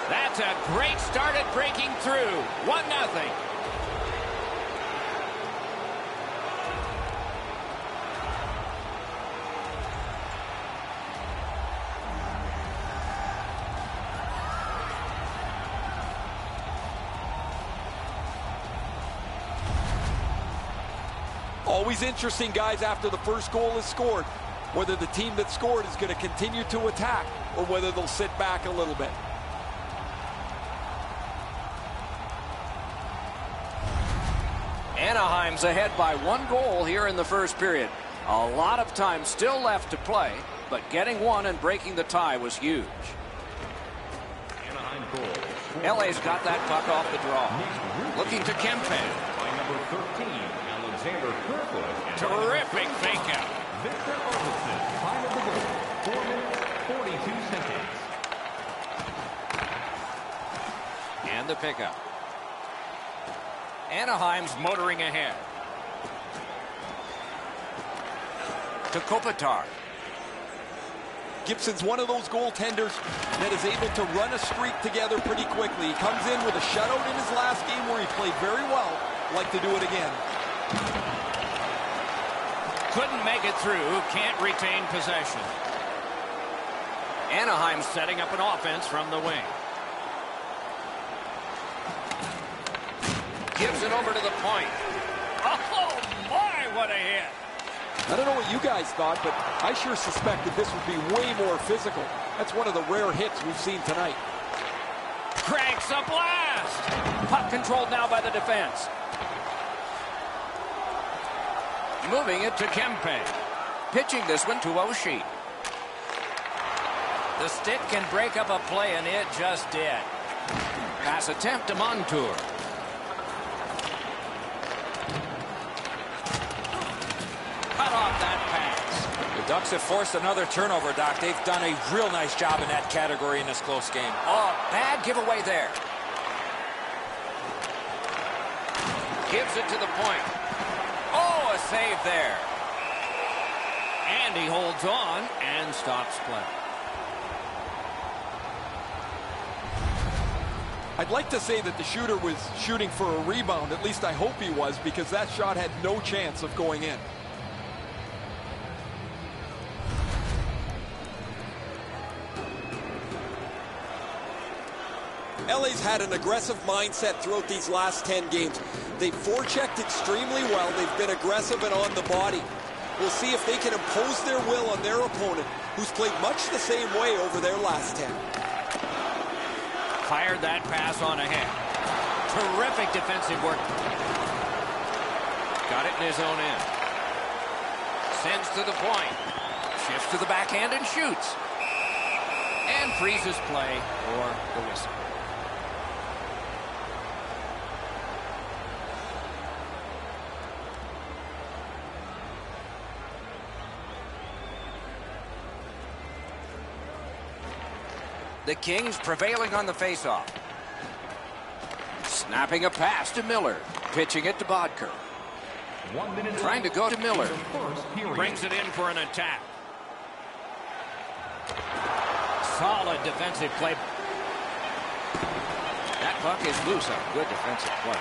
A: That's a great start at breaking through. 1-0.
E: Always interesting, guys, after the first goal is scored, whether the team that scored is going to continue to attack or whether they'll sit back a little bit.
A: Anaheim's ahead by 1 goal here in the first period. A lot of time still left to play, but getting one and breaking the tie was huge.
F: Anaheim goal.
A: LA's got that puck off the draw. Looking to Kempe.
F: By number 13, Alexander Kerfoot.
A: Terrific fake out.
F: Victor Arvidsson, time of the goal, 4 minutes, 42 seconds.
A: And the pickup. Anaheim's motoring ahead. To Kopitar.
E: Gibson's one of those goaltenders that is able to run a streak together pretty quickly. He comes in with a shutout in his last game where he played very well. Like to do it again.
A: Couldn't make it through. Can't retain possession. Anaheim setting up an offense from the wing. Gives it over to the point. Oh, my, what a hit.
E: I don't know what you guys thought, but I sure suspected this would be way more physical. That's one of the rare hits we've seen tonight.
A: Cranks a blast. Puck controlled now by the defense. Moving it to Kempe. Pitching this one to Oshie. The stick can break up a play, and it just did. Pass attempt to Montour. Cut off that pass.
C: The Ducks have forced another turnover, Doc. They've done a real nice job in that category in this close game.
A: Oh, bad giveaway there. Gives it to the point. Oh, a save there. And he holds on and stops play.
E: I'd like to say that the shooter was shooting for a rebound. At least I hope he was, because that shot had no chance of going in. LA's had an aggressive mindset throughout these last 10 games. They've forechecked extremely well. They've been aggressive and on the body. We'll see if they can impose their will on their opponent, who's played much the same way over their last 10.
A: Fired that pass on ahead. Terrific defensive work. Got it in his own end. Sends to the point. Shifts to the backhand and shoots. And freezes play for the whistle. The Kings prevailing on the faceoff. Snapping a pass to Miller. Pitching it to Bodker. Trying to go to Miller. Brings it in for an attack. Solid defensive play. That puck is loose. A good defensive play.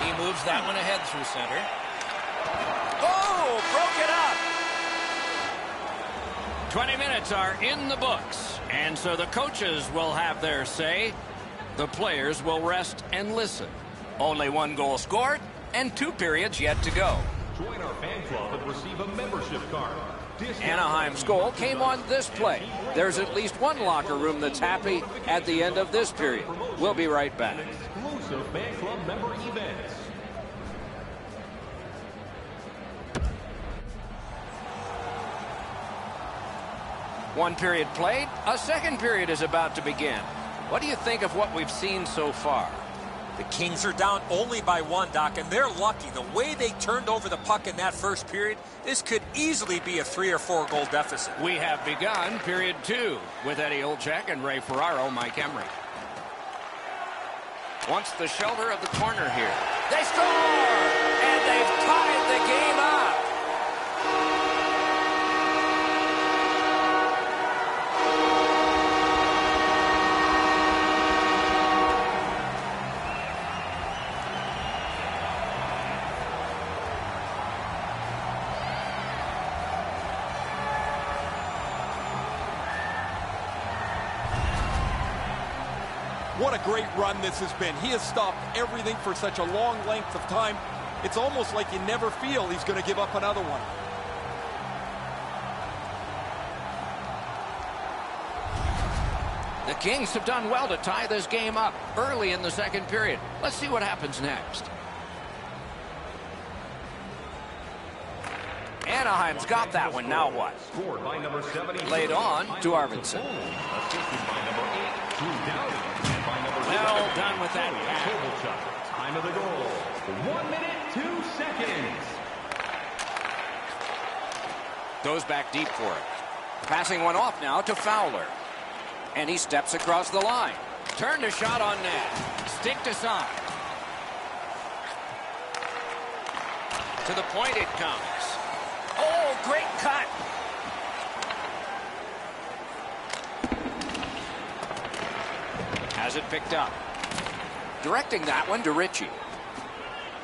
A: He moves that one ahead through center. Oh, broke it up. 20 minutes are in the books. And so the coaches will have their say. The players will rest and listen. Only one goal scored and 2 periods yet to go.
F: Join our fan club and receive a membership card.
A: Anaheim's goal came on this play. There's at least one locker room that's happy at the end of this period. We'll be right back.
F: Exclusive fan club member events.
A: One period played. A second period is about to begin. What do you think of what we've seen so far?
C: The Kings are down only by 1, Doc, and they're lucky. The way they turned over the puck in that first period, this could easily be a 3 or 4 goal deficit.
A: We have begun period 2 with Eddie Olczyk and Ray Ferraro, Mike Emery. Wants the shelter of the corner here. They score! And they've tied the game up.
E: What a great run this has been. He has stopped everything for such a long length of time. It's almost like you never feel he's going to give up another one.
A: The Kings have done well to tie this game up early in the second period. Let's see what happens next. Anaheim's got that one. Now what?
F: Scored by number 70.
A: Laid on to Arvidsson.
F: Assisted by number 8, Drew Dowdy. And by number
A: Well
F: 7,
A: done with that pass.
F: Kovalchuk. Time of the goal. 1 minute, 2 seconds.
A: Goes back deep for it. Passing one off now to Fowler. And he steps across the line. Turned a shot on net. Stick to side. To the point it comes. Oh, great cut. Has it picked up. Directing that one to Ritchie.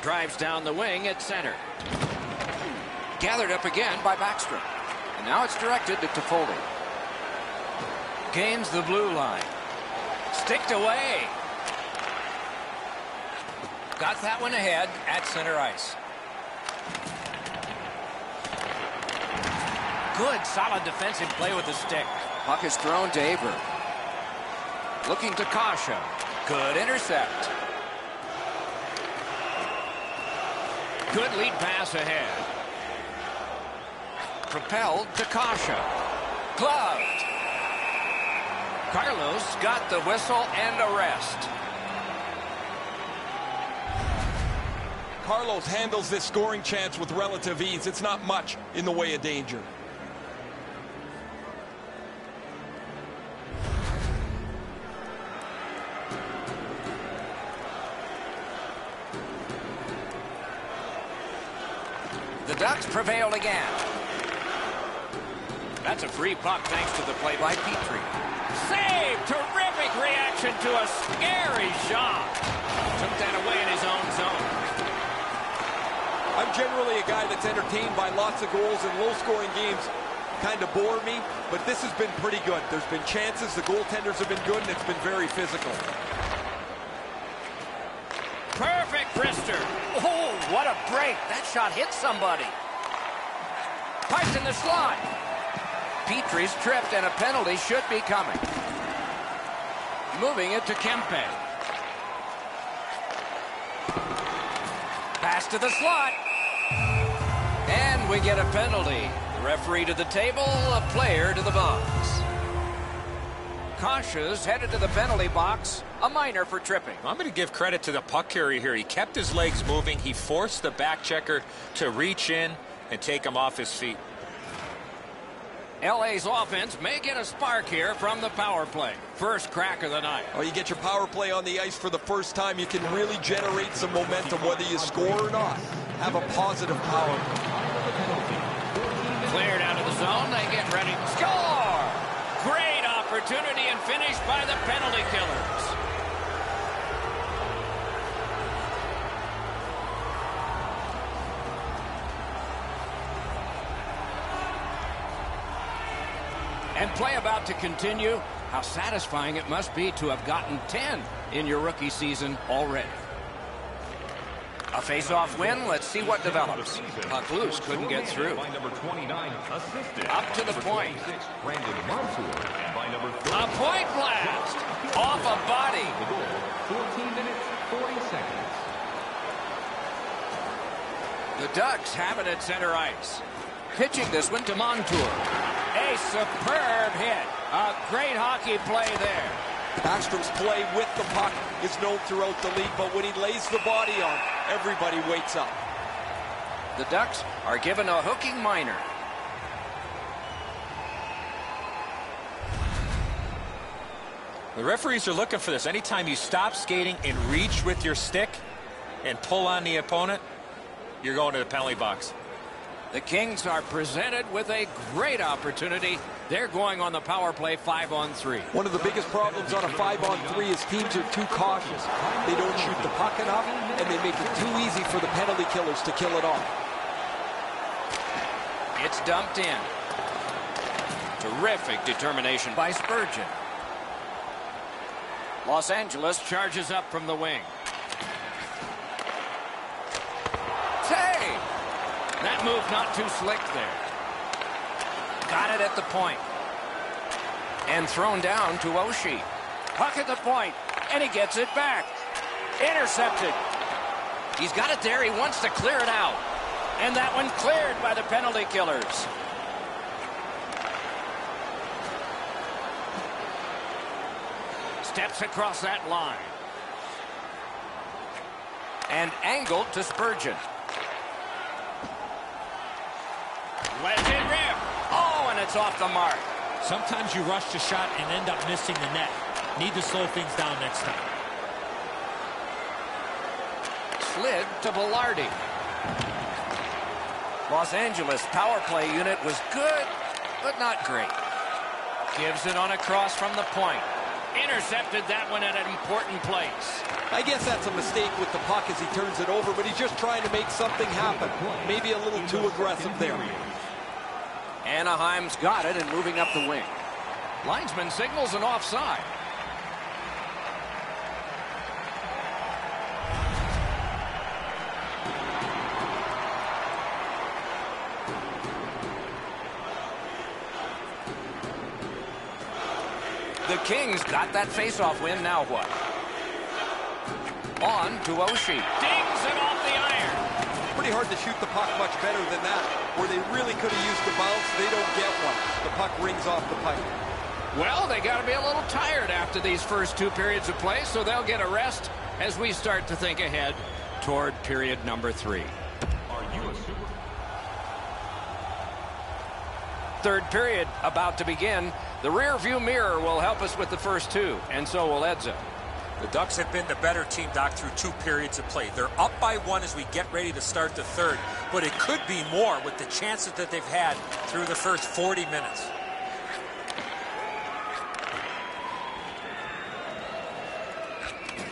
A: Drives down the wing at center. Gathered up again by Backstrom. And now it's directed to Toffoli. Gains the blue line. Sticked away. Got that one ahead at center ice. Good, solid defensive play with the stick. Puck is thrown to Aber. Looking to Kasha. Good intercept. Good lead pass ahead. Propelled to Kasha. Gloved. Carlos got the whistle and a rest.
E: Carlos handles this scoring chance with relative ease. It's not much in the way of danger.
A: The Ducks prevailed again. That's a free puck thanks to the play by Petrie. Save! Terrific reaction to a scary shot. Took that away in his own zone.
E: I'm generally a guy that's entertained by lots of goals and low-scoring games. kind of bore me, but this has been pretty good. There's been chances, the goaltenders have been good, and it's been very physical.
A: Perfect wrister. Oh, what a break. That shot hit somebody. Pipes in the slot. Petrie's tripped, and a penalty should be coming. Moving it to Kempe. Pass to the slot. And we get a penalty. The referee to the table, a player to the box. Kasha's headed to the penalty box. A minor for tripping.
B: I'm going to give credit to the puck carrier here. He kept his legs moving. He forced the back checker to reach in and take him off his feet.
A: LA's offense may get a spark here from the power play. First crack of the night.
E: Oh, you get your power play on the ice for the first time. You can really generate some momentum, whether you score or not. Have a positive power.
A: Cleared out of the zone. They get ready to score. Great opportunity and finish by the penalty killers. And play about to continue. How satisfying it must be to have gotten 10 in your rookie season already. A face-off win. Let's see what develops. Puck loose. Couldn't get through. Up to the point. A point blast. Off a body.
F: 14 minutes, 40 seconds.
A: The Ducks have it at center ice. Pitching this one to Montour. A superb hit. A great hockey play there.
E: Backstrom's play with the puck is known throughout the league, but when he lays the body on, everybody wakes up.
A: The Ducks are given a hooking minor.
B: The referees are looking for this. Anytime you stop skating and reach with your stick and pull on the opponent, you're going to the penalty box.
A: The Kings are presented with a great opportunity. They're going on the power play 5-on-3.
E: One of the biggest problems on a 5-on-3 is teams are too cautious. They don't shoot the puck enough, and they make it too easy for the penalty killers to kill it off.
A: It's dumped in. Terrific determination by Spurgeon. Los Angeles charges up from the wing. Save! That move not too slick there. Got it at the point. And thrown down to Oshie. Puck at the point, and he gets it back. Intercepted. He's got it there. He wants to clear it out. And that one cleared by the penalty killers. Steps across that line. And angled to Spurgeon. Let it rip. Oh, and it's off the mark.
D: Sometimes you rush the shot and end up missing the net. Need to slow things down next time.
A: Slid to Velarde. Los Angeles power play unit was good, but not great. Gives it on a cross from the point. Intercepted that one at an important place.
E: I guess that's a mistake with the puck as he turns it over, but he's just trying to make something happen. Maybe a little too aggressive there.
A: Anaheim's got it and moving up the wing. Linesman signals an offside. The Kings got that faceoff win. Now what? On to Oshie. Dings it off the iron.
E: Pretty hard to shoot the puck much better than that. Where they really could have used the bounce, they don't get one. The puck rings off the pipe.
A: Well, they got to be a little tired after these first two periods of play, so they'll get a rest as we start to think ahead toward period number 3. Third period about to begin. The rear view mirror will help us with the first two, and so will Edzo.
C: The Ducks have been the better team, Doc, through 2 periods of play. They're up by 1 as we get ready to start the third, but it could be more with the chances that they've had through the first 40 minutes.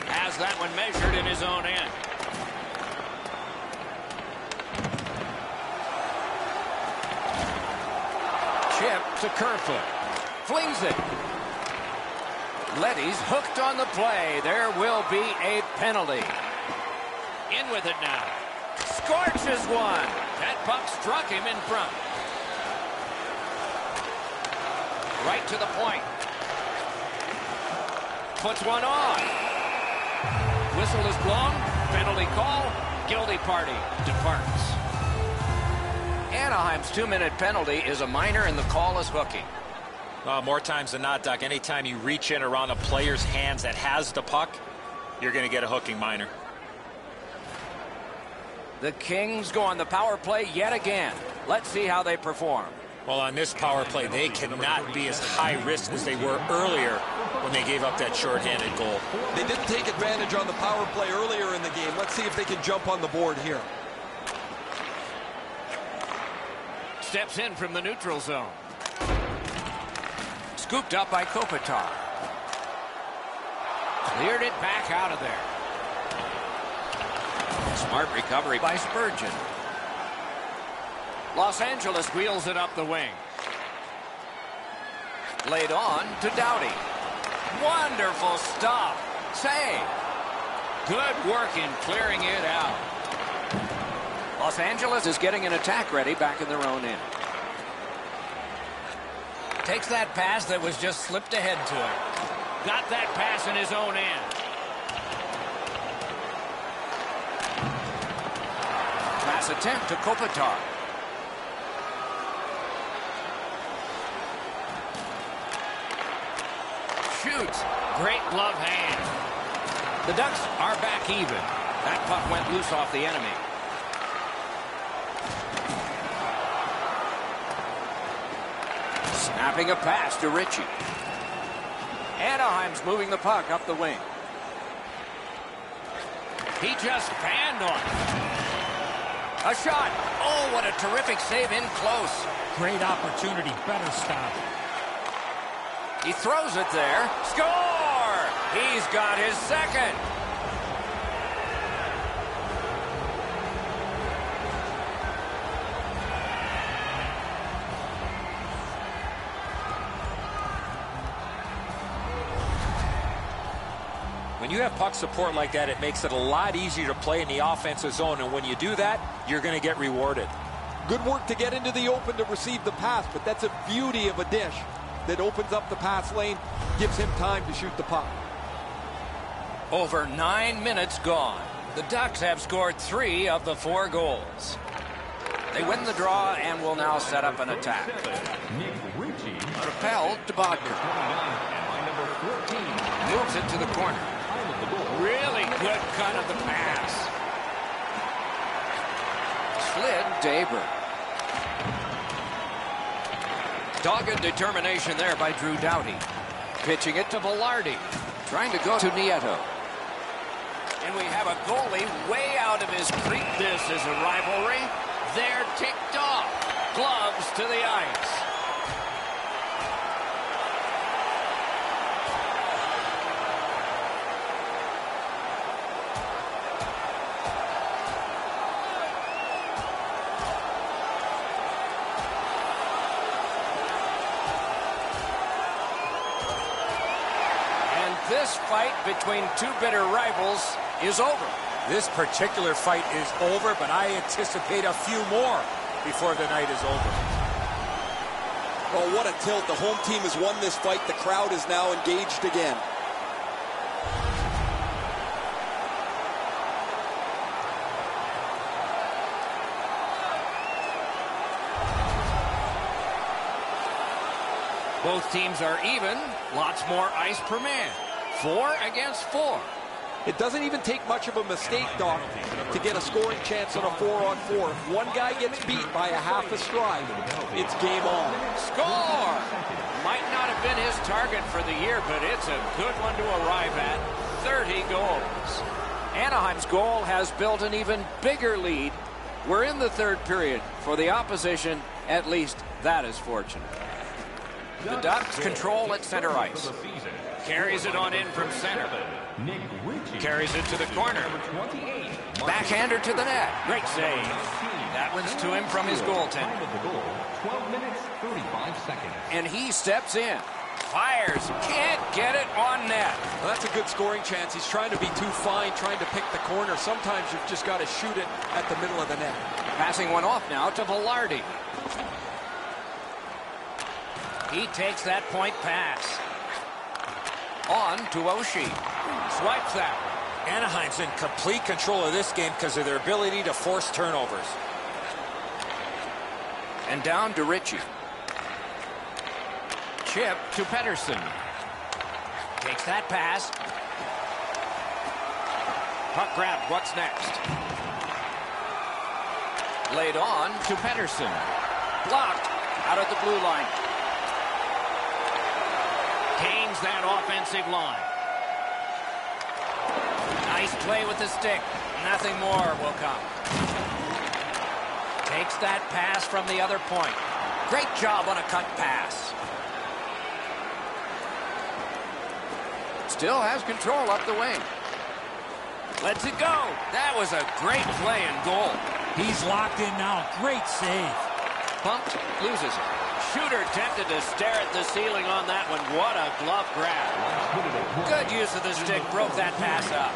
A: Has that one measured in his own end. Takes a Kerfoot. Flings it. Letty's hooked on the play. There will be a penalty. In with it now. Scorches one. That puck struck him in front. Right to the point. Puts one on. Whistle is blown. Penalty call. Guilty party departs. Anaheim's 2-minute penalty is a minor, and the call is hooking.
C: More times than not, Doc, anytime you reach in around a player's hands that has the puck, you're going to get a hooking minor.
A: The Kings go on the power play yet again. Let's see how they perform.
C: Well, on this power play, they cannot be as high risk as they were earlier when they gave up that shorthanded goal.
E: They didn't take advantage on the power play earlier in the game. Let's see if they can jump on the board here.
A: Steps in from the neutral zone. Scooped up by Kopitar. Cleared it back out of there. Smart recovery by Spurgeon. Los Angeles wheels it up the wing. Laid on to Doughty. Wonderful stop. Save. Good work in clearing it out. Los Angeles is getting an attack ready back in their own end. Takes that pass that was just slipped ahead to him. Got that pass in his own end. Pass attempt to Kopitar. Shoots. Great glove hand. The Ducks are back even. That puck went loose off the enemy. Snapping a pass to Ritchie. Anaheim's moving the puck up the wing. He just fanned on it. A shot. Oh, what a terrific save in close.
D: Great opportunity. Better stop.
A: He throws it there. Score! He's got his second.
C: When you have puck support like that, it makes it a lot easier to play in the offensive zone. And when you do that, you're going to get rewarded.
E: Good work to get into the open to receive the pass, but that's a beauty of a dish that opens up the pass lane, gives him time to shoot the puck.
A: Over 9 minutes gone. The Ducks have scored 3 of the 4 goals. They win the draw and will now set up an attack. Repelled to Bodker. Moves it to the corner. Really good cut of the pass. Slid Daber. Dogged determination there by Drew Doughty. Pitching it to Velarde. Trying to go to Nieto. And we have a goalie way out of his creep. This is a rivalry. They're ticked off. Gloves to the ice. This fight between two bitter rivals is over.
C: This particular fight is over, but I anticipate a few more before the night is over.
E: Oh, what a tilt. The home team has won this fight. The crowd is now engaged again.
A: Both teams are even. Lots more ice per man. 4 against 4.
E: It doesn't even take much of a mistake, Doc, to get a scoring chance on a 4-on-4. If one guy gets beat by a half a stride, it's game on.
A: Score! Might not have been his target for the year, but it's a good one to arrive at. 30 goals. Anaheim's goal has built an even bigger lead. We're in the third period. For the opposition, at least that is fortunate. The Ducks control at center ice. Carries it on in from center. Carries it to the corner. Backhander to the net. Great save. That one's to him from his goaltender.
F: Time of the goal, 12 minutes, 35 seconds.
A: And he steps in. Fires. Can't get it on net.
E: Well, that's a good scoring chance. He's trying to be too fine, trying to pick the corner. Sometimes you've just got to shoot it at the middle of the net.
A: Passing one off now to Velarde. He takes that point pass. On to Oshie. Swipes that one.
C: Anaheim's in complete control of this game because of their ability to force turnovers.
A: And down to Ritchie. Chip to Pettersson. Takes that pass. Puck grab. What's next? Laid on to Pettersson. Blocked out at the blue line. Gains that offensive line. Nice play with the stick. Nothing more will come. Takes that pass from the other point. Great job on a cut pass. Still has control up the wing. Lets it go. That was a great play and goal.
D: He's locked in now. Great save.
A: Bumped, loses it. Shooter tempted to stare at the ceiling on that one. What a glove grab. Good use of the stick. Broke that pass up.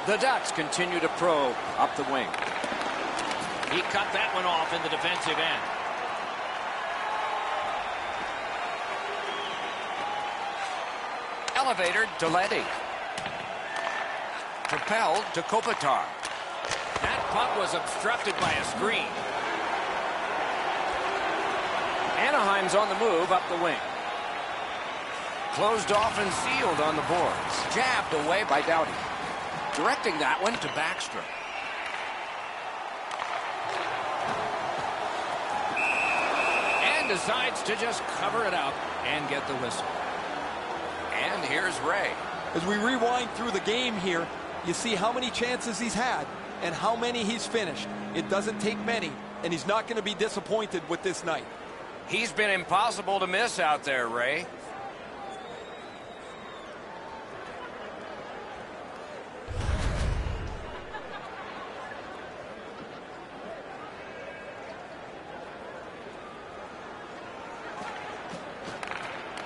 A: The Ducks continue to probe up the wing. He cut that one off in the defensive end. Elevator to Leddy. Propelled to Kopitar. That puck was obstructed by a screen. Anaheim's on the move up the wing. Closed off and sealed on the boards. Jabbed away by Doughty. Directing that one to Backstrom. And decides to just cover it up and get the whistle. And here's Ray.
E: As we rewind through the game here, you see how many chances he's had and how many he's finished. It doesn't take many, and he's not going to be disappointed with this night.
A: He's been impossible to miss out there, Ray.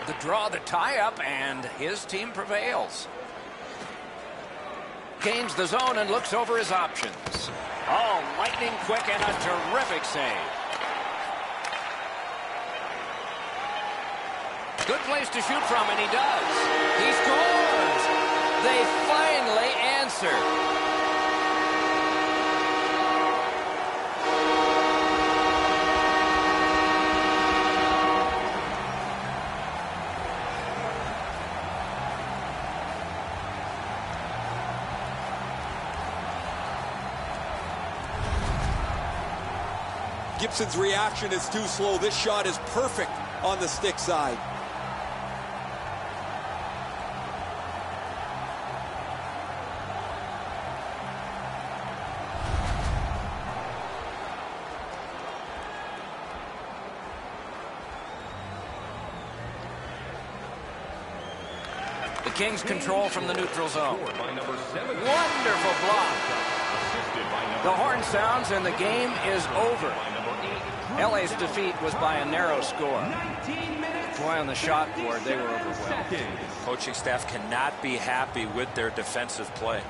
A: The draw, the tie-up, and his team prevails. Gains the zone and looks over his options. Oh, lightning quick and a terrific save. Good place to shoot from, and he does. He scores! They finally answer.
E: Gibson's reaction is too slow. This shot is perfect on the stick side.
A: The Kings control from the neutral zone. Wonderful block. The horn sounds and the game is over. LA's defeat was by a narrow score. Boy, on the shot board, they were overwhelmed.
C: Coaching staff cannot be happy with their defensive play.